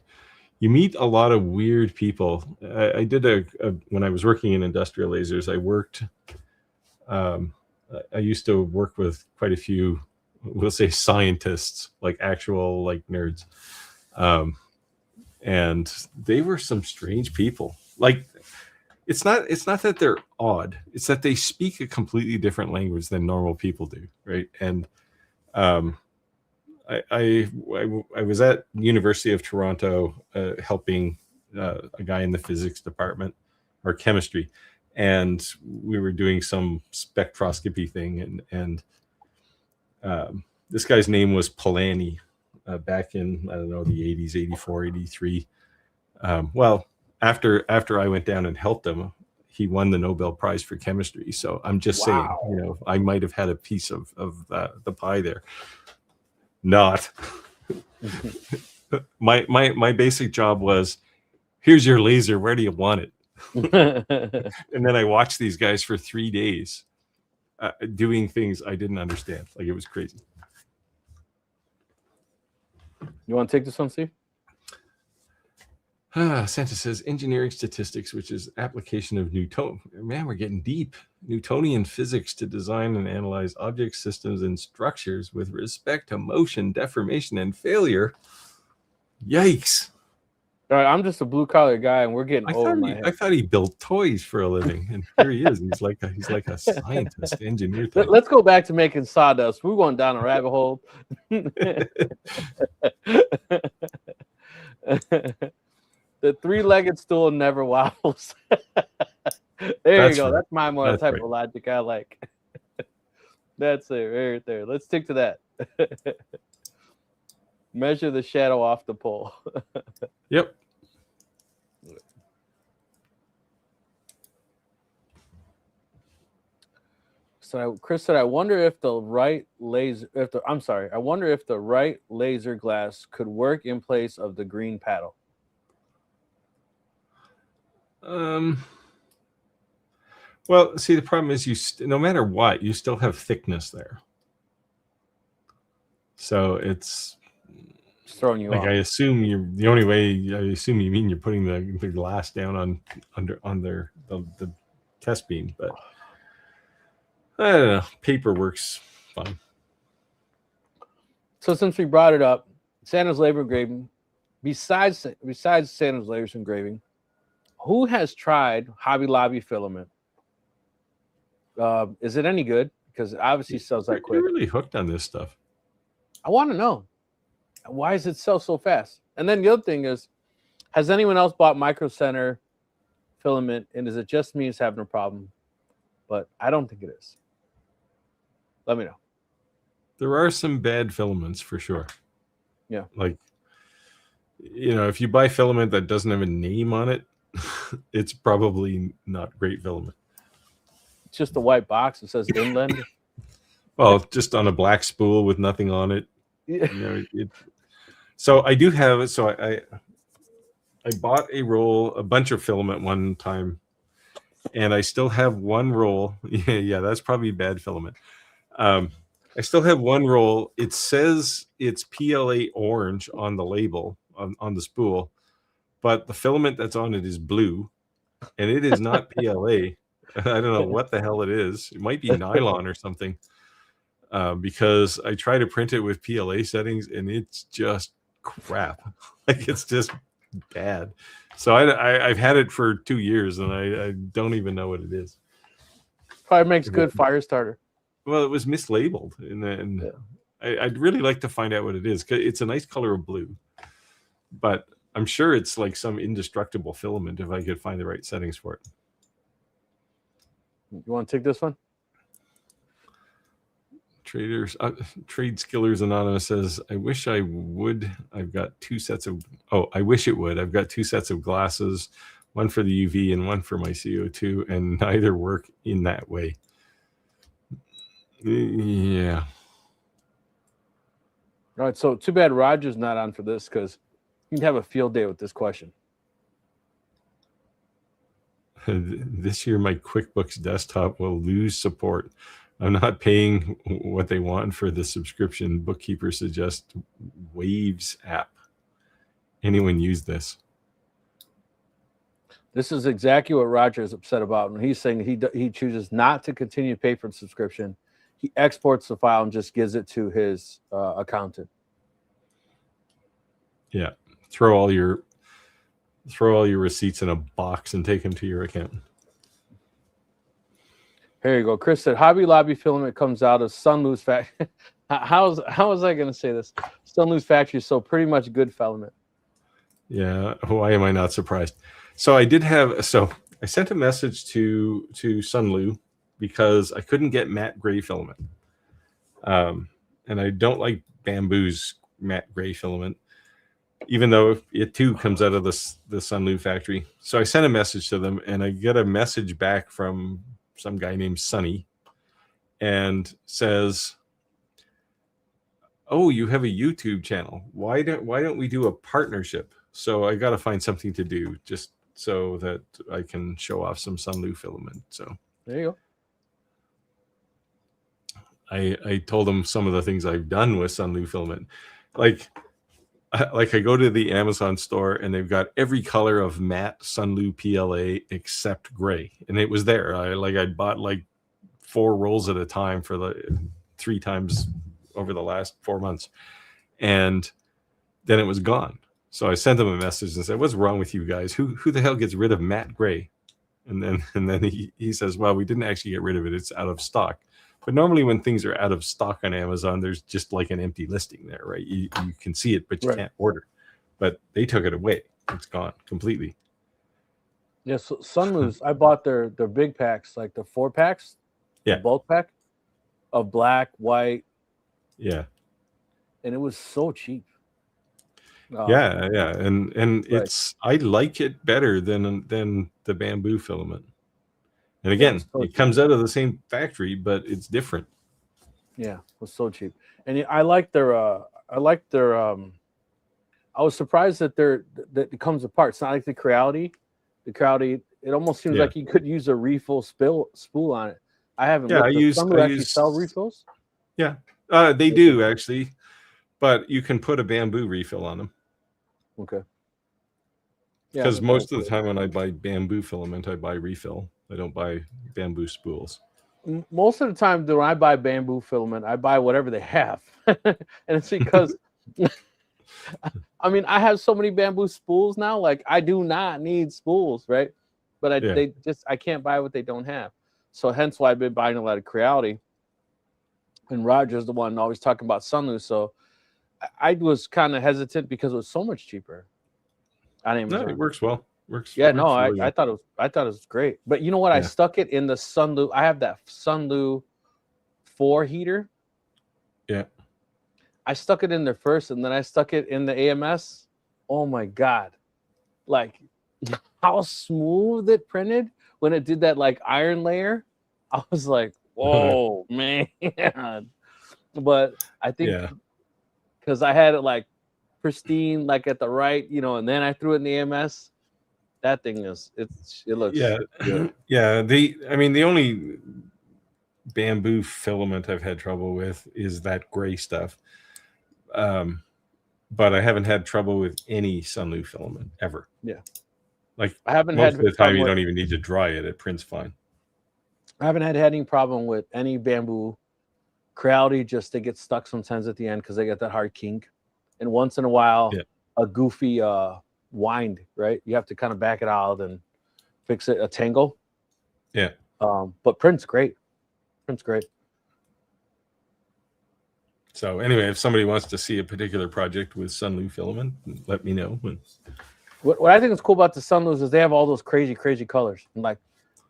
You meet a lot of weird people. I did when I was working in industrial lasers, I worked, I used to work with quite a few, we'll say, scientists, like actual like nerds. And they were some strange people. Like, it's not that they're odd. It's that they speak a completely different language than normal people do, right? And I was at University of Toronto helping a guy in the physics department or chemistry, and we were doing some spectroscopy thing, and this guy's name was Polanyi back in, I don't know, the 80s, 84, 83. Well, after I went down and helped him, he won the Nobel Prize for chemistry. So I'm just saying, you know, I might have had a piece of the pie there. Not. my basic job was, here's your laser, where do you want it? And then I watched these guys for 3 days doing things I didn't understand. Like, it was crazy. You want to take this one, Steve? Santa says engineering statistics, which is application of Newton. Man, we're getting deep. Newtonian physics to design and analyze object systems and structures with respect to motion, deformation, and failure. Yikes! All right, I'm just a blue collar guy, and we're getting old. I thought he built toys for a living, and here he is. He's like a scientist, engineer type. Let's go back to making sawdust. We're going down a rabbit hole. The 3-legged stool never wobbles. There you go. Right. That's my more type of logic I like. That's it right there. Let's stick to that. Measure the shadow off the pole. Yep. So Chris said, I wonder if the right laser, I wonder if the right laser glass could work in place of the green paddle. Well, see, the problem is no matter what, you still have thickness there. So it's throwing you off. I assume you mean you're putting the glass down on the test beam, but I don't know. Paper works fine. So since we brought it up, Santa's labor engraving, besides Santa's laser engraving, who has tried Hobby Lobby filament? Is it any good? Because it obviously sells that quick. You're really hooked on this stuff. I want to know, why does it sell so fast? And then the other thing is, has anyone else bought Micro Center filament, and is it just me who's having a problem? But I don't think it is. Let me know. There are some bad filaments for sure. Yeah. Like, you know, if you buy filament that doesn't have a name on it, it's probably not great filament. It's just a white box that says inland. Well, just on a black spool with nothing on it. Yeah. So I do have. So I bought a bunch of filament one time, and I still have one roll. Yeah, that's probably bad filament. I still have one roll. It says it's PLA orange on the label on the spool, but the filament that's on it is blue, and it is not PLA. I don't know what the hell it is. It might be nylon or something. Because I try to print it with PLA settings, and it's just crap. Like, it's just bad. So I've had it for 2 years, and I don't even know what it is. Probably makes good fire starter. Well, it was mislabeled, and Yeah. I'd really like to find out what it is, 'cause it's a nice color of blue, but I'm sure it's like some indestructible filament if I could find the right settings for it. You want to take this one? Trade Skillers Anonymous says, I wish I would. I've got 2 sets of, I wish it would. I've got 2 sets of glasses, one for the UV and one for my CO2, and neither work in that way. Yeah. All right, so too bad Roger's not on for this, because you'd have a field day with this question. This year, my QuickBooks desktop will lose support. I'm not paying what they want for the subscription. Bookkeeper suggests Waves app. Anyone use this? This is exactly what Roger is upset about. When he's saying he chooses not to continue to pay for the subscription, he exports the file and just gives it to his accountant. Yeah, throw all your receipts in a box and take them to your accountant. Here you go. Chris said, Hobby Lobby filament comes out of Sunloo's factory. How was I going to say this? Sunloo's factory is so pretty much good filament. Yeah, why am I not surprised? So I sent a message to Sunloo because I couldn't get matte gray filament. And I don't like Bamboo's matte gray filament, even though it too comes out of the Sunloo factory. So I sent a message to them, and I get a message back from some guy named Sonny, and says, "Oh, you have a YouTube channel. Why don't we do a partnership?" So I got to find something to do just so that I can show off some Sunloo filament. So there you go. I told them some of the things I've done with Sunloo filament. Like I go to the Amazon store, and they've got every color of matte Sunloo PLA except gray, and it was there. I bought like 4 rolls at a time for the 3 times over the last 4 months, and then it was gone. So I sent them a message and said, "What's wrong with you guys? Who the hell gets rid of matte gray?" And then he says, "Well, we didn't actually get rid of it. It's out of stock." But normally when things are out of stock on Amazon, there's just like an empty listing there, right? You can see it, but you can't order. But they took it away. It's gone completely. Yeah, so Sunloo's, I bought their big packs, like the 4 packs, Yeah, the bulk pack of black, white, yeah, and it was so cheap. yeah, and right. it's, I like it better than the Bamboo filament. And again, it comes out of the same factory, but it's different. Yeah, it was so cheap. And I like their I was surprised that it comes apart. It's not like the Creality. The Creality, it almost seems like you could use a refill spool on it. I haven't. Yeah, Some actually sell refills. Yeah, they do actually, but you can put a Bamboo refill on them. Okay. Because most of the time when I buy Bamboo filament, I buy refill. I don't buy Bamboo spools. Most of the time, when I buy Bamboo filament, I buy whatever they have, and it's because, I mean, I have so many Bamboo spools now. Like, I do not need spools, right? But I can't buy what they don't have. So hence why I've been buying a lot of Creality. And Roger's the one always talking about Sunloo. So I was kind of hesitant because it was so much cheaper. I didn't. No, it works well. Works. Yeah, works no, really I thought it was great. But you know what? I stuck it in the Sunloo. I have that Sunloo 4 heater. Yeah. I stuck it in there first, and then I stuck it in the AMS. Oh my God. Like how smooth it printed when it did that like iron layer. I was like, oh man. But I think Yeah. because I had it like pristine, like at the right, and then I threw it in the AMS. That thing it looks good. Yeah. The only bamboo filament I've had trouble with is that gray stuff. But I haven't had trouble with any Sunlu filament ever. Yeah. Like I haven't most had of the time, you don't even need to dry it. It prints fine. I haven't had any problem with any bamboo. Creality just they get stuck sometimes at the end because they get that hard kink, and once in a while a goofy wind. Right, you have to kind of back it out and fix it. A tangle. Yeah. But print's great. Print's great. So anyway, if somebody wants to see a particular project with Sunlu filament, let me know. What I think is cool about the Sunlus is they have all those crazy colors, and like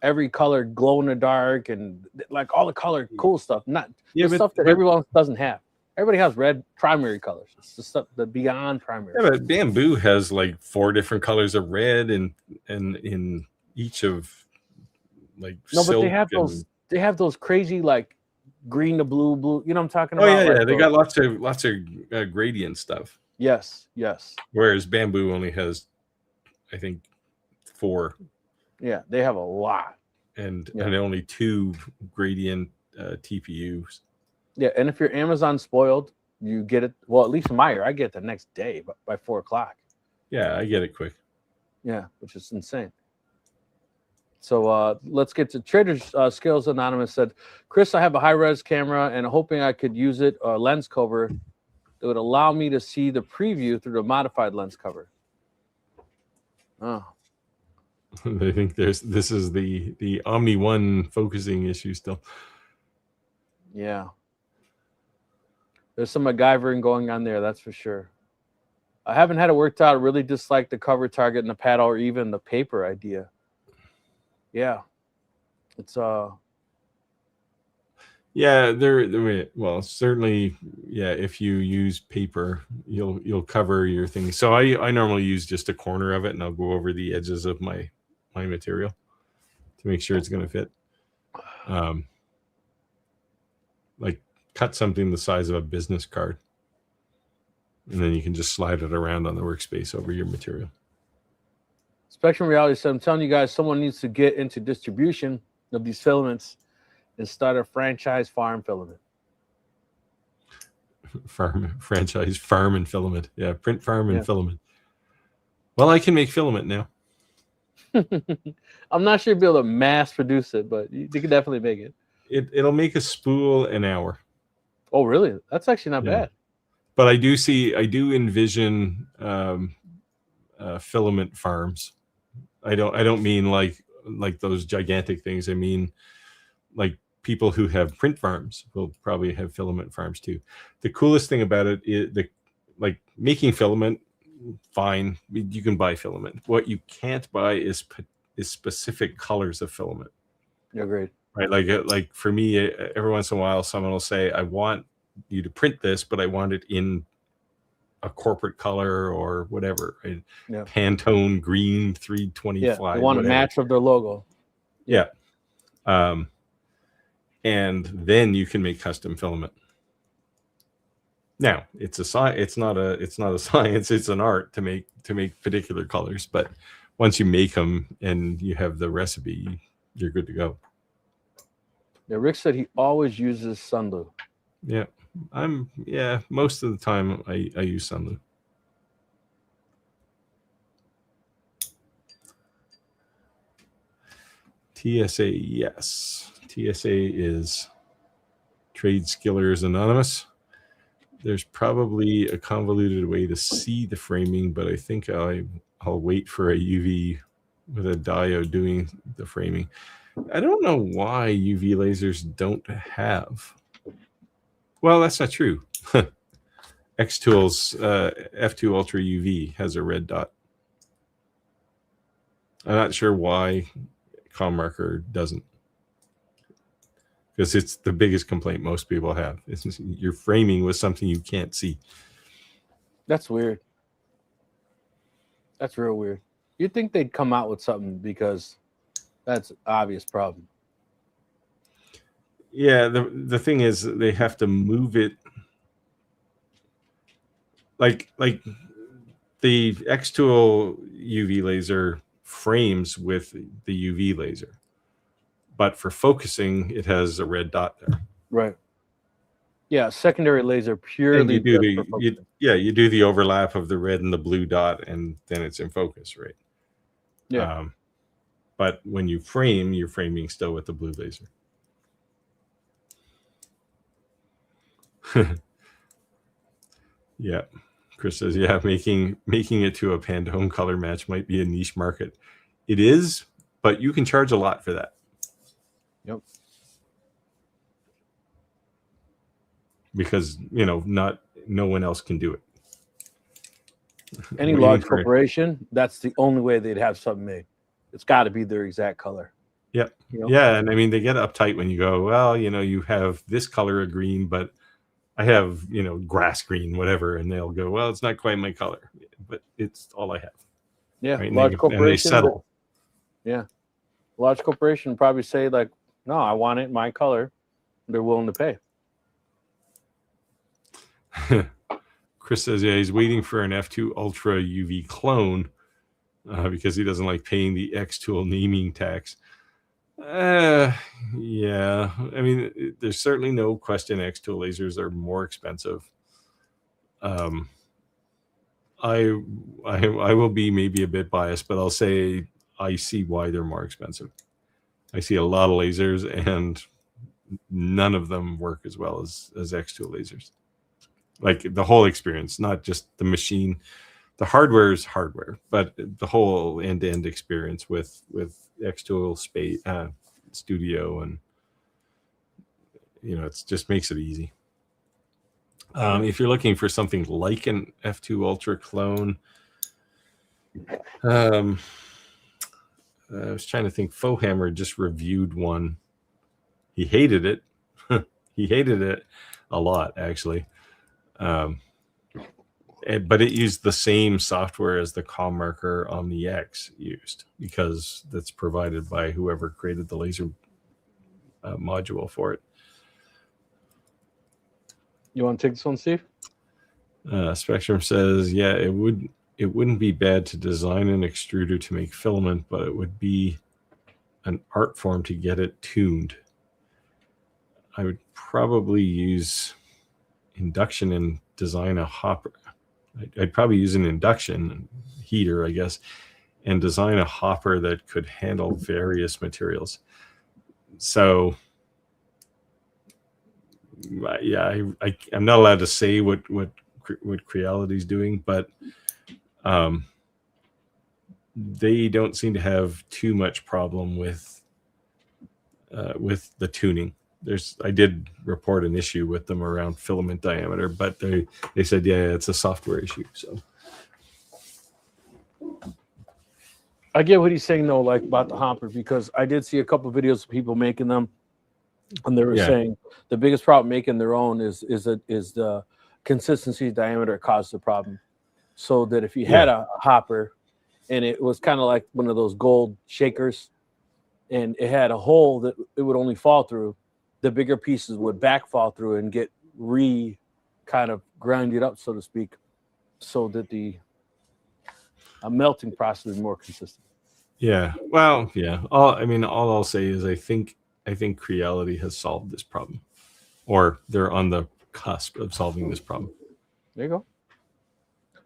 every color glow in the dark, and like all the color cool stuff. Not stuff that everyone else doesn't have. Everybody has red primary colors. It's the stuff the beyond primary. Yeah, but bamboo has like 4 different colors of red, and in each of like but they have those crazy like green to blue. You know what I'm talking about? Yeah. They got lots of gradient stuff. Yes. Whereas bamboo only has, I think, 4. Yeah, they have a lot. And only 2 gradient TPUs. Yeah, and if you're Amazon spoiled, you get it. Well, at least in my year, I get it the next day, but by 4:00. Yeah, I get it quick. Yeah, which is insane. So let's get to Trader's Skills Anonymous said, Chris, I have a high-res camera and hoping I could use it lens cover that would allow me to see the preview through the modified lens cover. Oh. I think this is the Omni 1 focusing issue still. Yeah. There's some MacGyvering going on there, that's for sure. I haven't had it worked out. I really dislike the cover target and the paddle or even the paper idea. Yeah. It's well, certainly, if you use paper, you'll cover your thing. So I normally use just a corner of it, and I'll go over the edges of my material to make sure it's going to fit. Like cut something the size of a business card, and then you can just slide it around on the workspace over your material. Spectrum Reality said, I'm telling you guys, someone needs to get into distribution of these filaments and start a franchise farm filament. Franchise farm and filament. Yeah, print farm and filament. Well, I can make filament now. I'm not sure you'll be able to mass produce it, but you can definitely make it. It'll make a spool an hour. Oh, really? That's actually not bad. But I do envision filament farms. I don't mean like those gigantic things. I mean like people who have print farms will probably have filament farms too. The coolest thing about it is like making filament. Fine, you can buy filament. What you can't buy is specific colors of filament. You're great. Right, like for me, every once in a while, someone will say, "I want you to print this, but I want it in a corporate color or whatever." Right? Yeah. Pantone green 325. Yeah, they want a match of their logo. Yeah. And then you can make custom filament. Now, it's not a science, it's an art to make particular colors, but once you make them and you have the recipe, you're good to go. Yeah, Rick said he always uses Sunlu. Yeah. Most of the time I use Sunlu. TSA, yes. TSA is Trade Skillers Anonymous. There's probably a convoluted way to see the framing, but I think I'll wait for a UV with a diode doing the framing. I don't know why UV lasers don't have. Well, that's not true. Xtool's F2 Ultra UV has a red dot. I'm not sure why ComMarker doesn't. Because it's the biggest complaint most people have. It's you're framing with something you can't see. That's weird. That's real weird. You'd think they'd come out with something because that's an obvious problem. Yeah, the thing is they have to move it like the X-Tool UV laser frames with the UV laser. But for focusing, it has a red dot there. Right. Yeah, secondary laser And purely you do just for focusing. you do the overlap of the red and the blue dot, and then it's in focus, right? Yeah. But when you frame, you're framing still with the blue laser. Yeah. Chris says, yeah, making it to a Pantone color match might be a niche market. It is, but you can charge a lot for that. Yep. Because, you know, no one else can do it. Any large corporation, that's the only way they'd have something made. It's got to be their exact color. Yep. You know? Yeah, and I mean they get uptight when you go, well, you know, you have this color of green, but I have, you know, grass green, whatever, and they'll go, well, it's not quite my color, but it's all I have. Yeah, Right? large corporation. And they settle. Yeah, large corporation probably say like, no, I want it my color. They're willing to pay. Chris says, yeah, he's waiting for an F2 Ultra UV clone because he doesn't like paying the X-Tool naming tax. Yeah, I mean, there's certainly no question X-Tool lasers are more expensive. I will be maybe a bit biased, but I'll say I see why they're more expensive. I see a lot of lasers, and none of them work as well as X-Tool lasers. Like the whole experience, not just the machine. The hardware is hardware, but the whole end-to-end experience with X-Tool Studio, and you know, it just makes it easy. If you're looking for something like an F2 Ultra clone, I was trying to think. Fohammer just reviewed one. He hated it. He hated it a lot, actually. But it used the same software as the CommMarker Omni X used, because that's provided by whoever created the laser module for it. You want to take this one, Steve? Spectrum says, yeah, it wouldn't be bad to design an extruder to make filament, but it would be an art form to get it tuned. I would probably use induction and design a hopper. I'd probably use an induction heater, I guess, and design a hopper that could handle various materials. So, yeah, I'm not allowed to say what Creality's doing, but they don't seem to have too much problem with the tuning. I did report an issue with them around filament diameter, but they said, yeah, it's a software issue. So I get what he's saying though, like about the hopper, because I did see a couple of videos of people making them, and they were saying the biggest problem making their own is the consistency of diameter caused the problem. So that if you had a hopper and it was kind of like one of those gold shakers, and it had a hole that it would only fall through, the bigger pieces would back fall through and get kind of grinded up, so to speak, so that the melting process is more consistent. Yeah. Well, yeah. All I'll say is I think Creality has solved this problem, or they're on the cusp of solving this problem. There you go.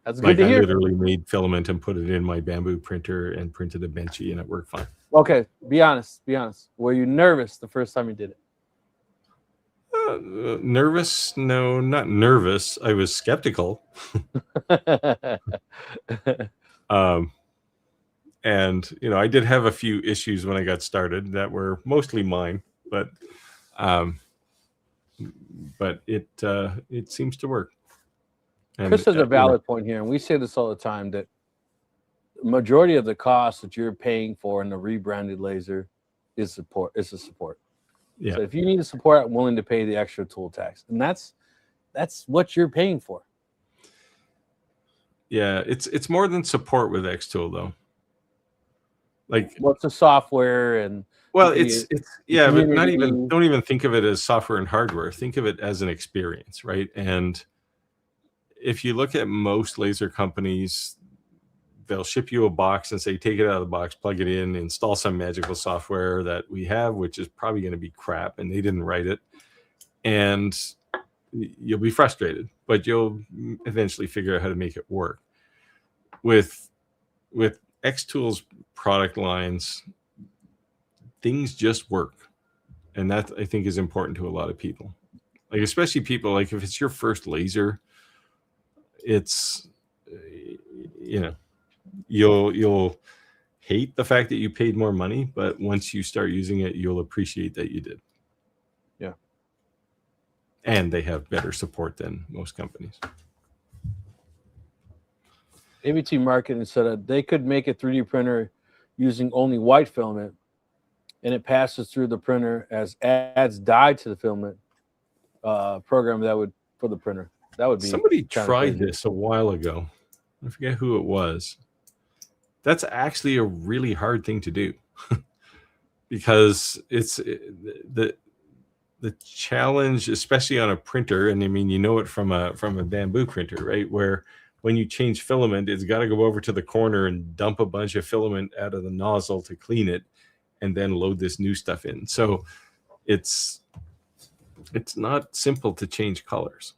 That's good to hear. I literally made filament and put it in my bamboo printer and printed a benchy, and it worked fine. Okay, be honest. Were you nervous the first time you did it? Nervous? No, not nervous. I was skeptical. And you know, I did have a few issues when I got started that were mostly mine, but it seems to work. And, Chris has a valid point here, and we say this all the time, that the majority of the cost that you're paying for in the rebranded laser is support. It's a support. Yeah. So if you need a support, I'm willing to pay the extra tool tax, and that's what you're paying for. Yeah, it's more than support with X-Tool though. Like, what's the software and well, the it's yeah, but not even, community. don't even think of it as software and hardware. Think of it as an experience, right? And if you look at most laser companies, they'll ship you a box and say, take it out of the box, plug it in, install some magical software that we have, which is probably going to be crap, and they didn't write it. And you'll be frustrated, but you'll eventually figure out how to make it work. With Xtool's product lines, things just work. And that, I think, is important to a lot of people. Like, especially people, like, if it's your first laser, it's, you know, you'll hate the fact that you paid more money, but once you start using it, you'll appreciate that you did. Yeah. And they have better support than most companies. ABT Marketing said that they could make a 3D printer using only white filament, and it passes through the printer as adds dye to the filament program that would for the printer. That would be Somebody kinda tried crazy. this a while ago. I forget who it was. That's actually a really hard thing to do because it's the challenge, especially on a printer. And I mean, you know it from a bamboo printer, right? Where when you change filament, it's got to go over to the corner and dump a bunch of filament out of the nozzle to clean it, and then load this new stuff in. So it's not simple to change colors.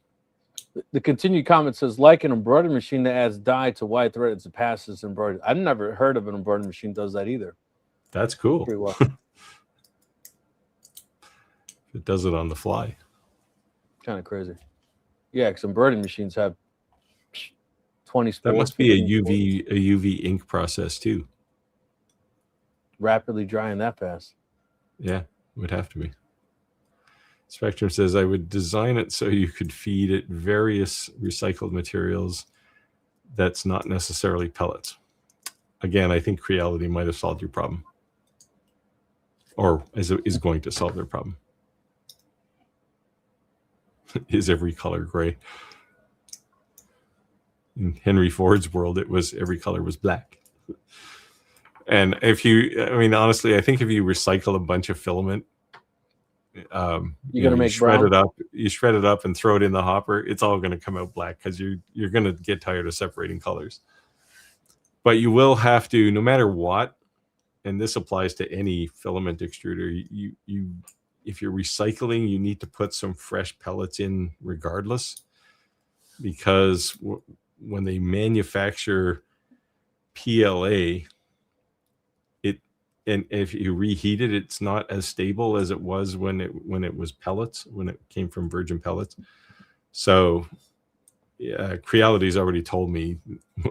The continued comment says, like an embroidery machine that adds dye to white thread as it passes embroidery. I've never heard of an embroidery machine that does that either. That's cool. Pretty well. It does it on the fly. Kind of crazy. Yeah, because embroidery machines have 20 spools. That must be a 15 spools. UV ink process too. Rapidly drying that fast. Yeah, it would have to be. Spectrum says, I would design it so you could feed it various recycled materials that's not necessarily pellets. Again, I think Creality might have solved your problem, or is going to solve their problem. Is every color gray? In Henry Ford's world, it was every color was black. And if you, I mean, honestly, I think if you recycle a bunch of filament, you shred it up and throw it in the hopper, it's all going to come out black because you're going to get tired of separating colors. But you will have to, no matter what, and this applies to any filament extruder, you if you're recycling, you need to put some fresh pellets in regardless, because when they manufacture PLA, and if you reheat it, it's not as stable as it was when it was pellets, when it came from virgin pellets. So yeah, Creality's already told me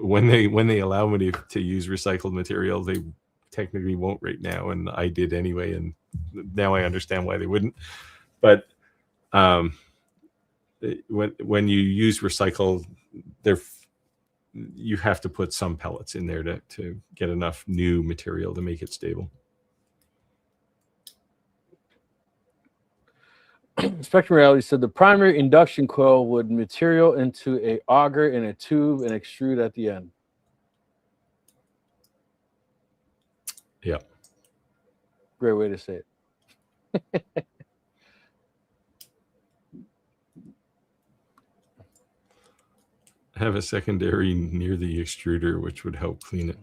when they allow me to use recycled material, they technically won't right now, and I did anyway, and now I understand why they wouldn't. But when you use recycled, you have to put some pellets in there to get enough new material to make it stable. Spectrum Reality said the primary induction coil would material into a auger in a tube and extrude at the end. Yeah. Great way to say it. Have a secondary near the extruder, which would help clean it.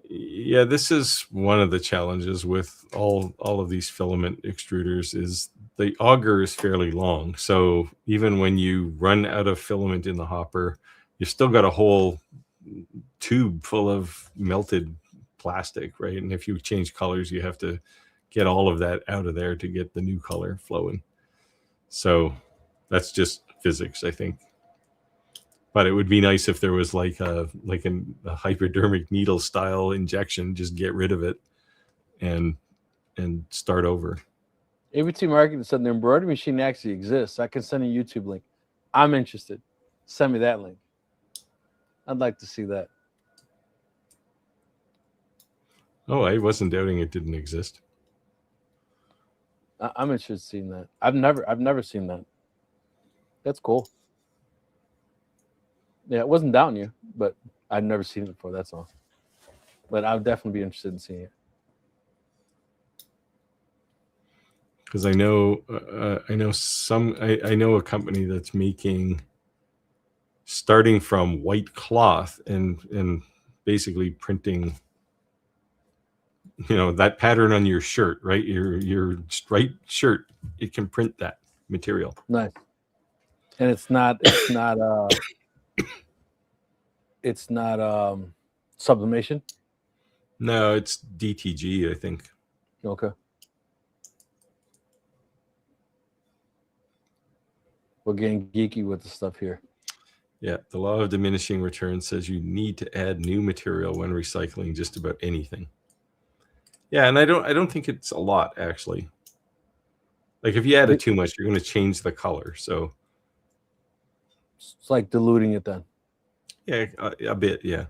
Yeah, this is one of the challenges with all of these filament extruders is the auger is fairly long. So even when you run out of filament in the hopper, you still got a whole tube full of melted plastic, right? And if you change colors, you have to get all of that out of there to get the new color flowing. So that's just physics, I think. But it would be nice if there was like a hypodermic needle style injection. Just get rid of it and start over. ABT Marketing said the embroidery machine actually exists. I can send a YouTube link. I'm interested. Send me that link. I'd like to see that. Oh, I wasn't doubting it didn't exist. I'm interested in seeing that. I've never seen that. That's cool. Yeah, it wasn't doubting you, but I've never seen it before. That's all. but I would definitely be interested in seeing it. Because I know I know a company that's making, starting from white cloth and basically printing, that pattern on your shirt, right? Your striped shirt, it can print that material. Nice. And it's not sublimation. No, it's DTG, I think. Okay. We're getting geeky with the stuff here. Yeah, the law of diminishing returns says you need to add new material when recycling just about anything. Yeah, and I don't think it's a lot, actually. Like if you add it too much, you're going to change the color. So it's like diluting it then. Yeah, a bit, yeah.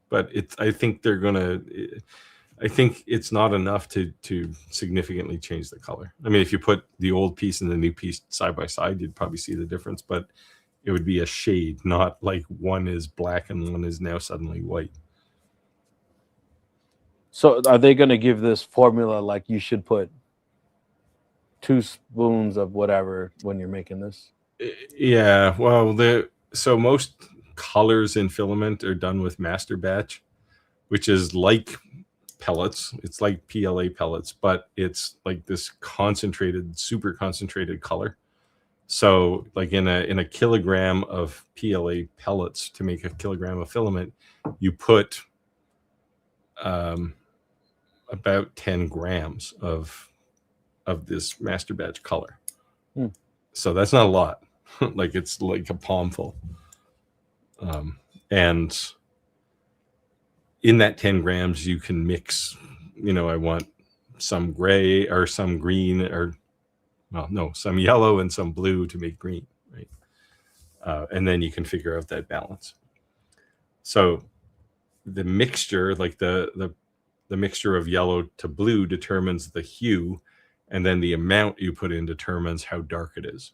But I think they're gonna. I think it's not enough to significantly change the color. I mean, if you put the old piece and the new piece side by side, you'd probably see the difference. But it would be a shade, not like one is black and one is now suddenly white. So are they going to give this formula like you should put 2 spoons of whatever when you're making this? Yeah, well, so most colors in filament are done with master batch, which is like pellets. It's like PLA pellets, but it's like this concentrated, super concentrated color. So like in a kilogram of PLA pellets, to make a kilogram of filament, you put about 10 grams of this master batch color. So that's not a lot. Like it's like a palmful. And in that 10 grams, you can mix, I want some gray or some green some yellow and some blue to make green, right? And then you can figure out that balance. So the mixture, like the mixture of yellow to blue, determines the hue, and then the amount you put in determines how dark it is.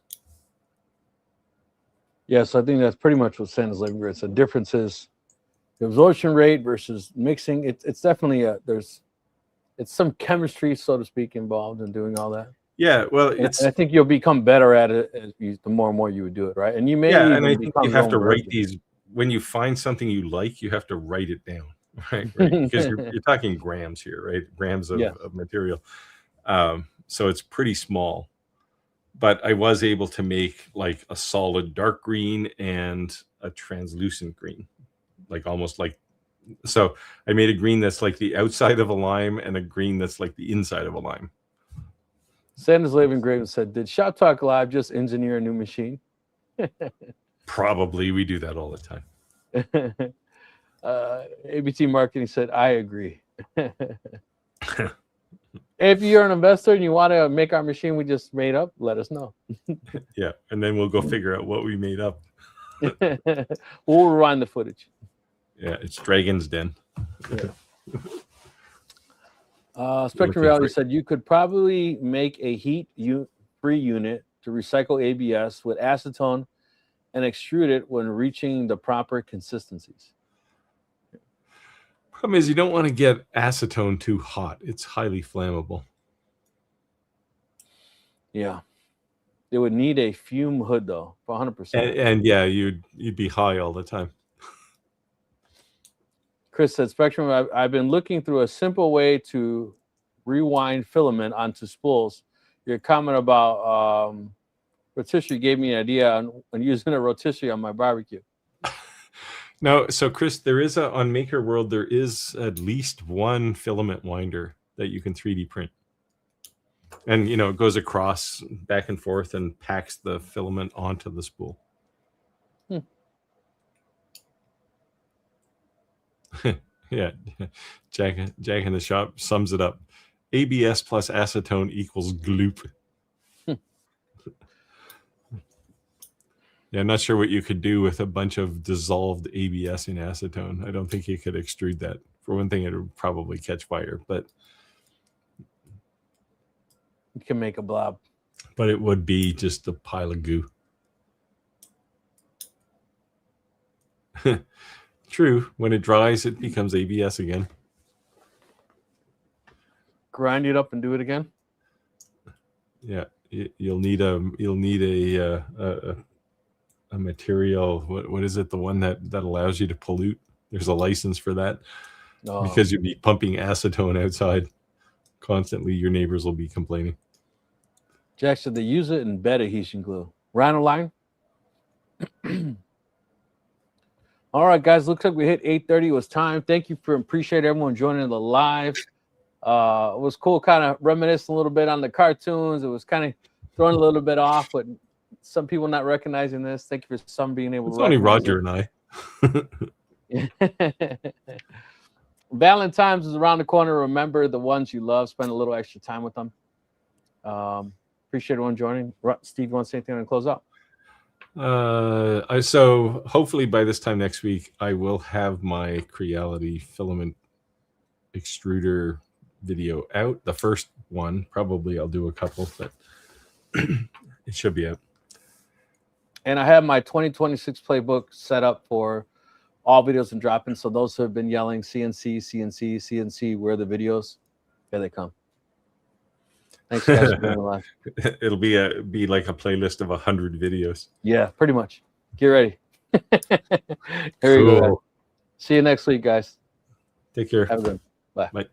Yeah, so I think that's pretty much what Santa's living room is. The difference is the absorption rate versus mixing. It's definitely it's some chemistry, so to speak, involved in doing all that. Yeah, well, and I think you'll become better at it the more and more you would do it, right? And you may and I think you have to write these. When you find something you like, you have to write it down, right? Because you're talking grams here, right? Grams of material. So it's pretty small. But I was able to make like a solid dark green and a translucent green, like almost like. So I made a green that's like the outside of a lime and a green that's like the inside of a lime. Santa's Living Graven said, "Did Shop Talk Live just engineer a new machine?" Probably. We do that all the time. ABT Marketing said, "I agree." If you're an investor and you want to make our machine we just made up, let us know. Yeah, and then we'll go figure out what we made up. We'll rewind the footage. Yeah, it's Dragon's Den. Spectrum Reality said you could probably make a heat-free unit to recycle ABS with acetone and extrude it when reaching the proper consistencies. Problem is, you don't want to get acetone too hot. It's highly flammable. Yeah. It would need a fume hood, though, for 100%. And yeah, you'd be high all the time. Chris said, Spectrum, I've been looking through a simple way to rewind filament onto spools. Your comment about rotisserie gave me an idea on using a rotisserie on my barbecue. No, so Chris, there is on Maker World, there is at least one filament winder that you can 3D print. And, it goes across back and forth and packs the filament onto the spool. Yeah, Jack in the shop sums it up. ABS plus acetone equals gloop. Yeah, I'm not sure what you could do with a bunch of dissolved ABS in acetone. I don't think you could extrude that. For one thing, it would probably catch fire, but you can make a blob. But it would be just a pile of goo. True. When it dries, it becomes ABS again. Grind it up and do it again. Yeah, you'll need a material. What is it? The one that allows you to pollute. There's a license for that because you'll be pumping acetone outside constantly. Your neighbors will be complaining. Jack said they use it in bed adhesion glue. Rhino line. All right, guys. Looks like we hit 8:30. It was time. Thank you for appreciate everyone joining the live. It was cool, kind of reminiscing a little bit on the cartoons. It was kind of throwing a little bit off, but some people not recognizing this. Thank you for some being able It's to. only Roger and I. Valentine's is around the corner. Remember the ones you love. Spend a little extra time with them. Appreciate everyone joining. Steve, you want to say anything to close out? So hopefully by this time next week, I will have my Creality filament extruder video out. The first one, probably I'll do a couple, but it should be out. And I have my 2026 playbook set up for all videos and dropping. So those who have been yelling CNC, CNC, CNC, where are the videos? Here they come. Thanks, guys, for being alive. It'll be like a playlist of 100 videos. Yeah, pretty much. Get ready. Here we go. See you next week, guys. Take care. Have a good one. Bye. Bye.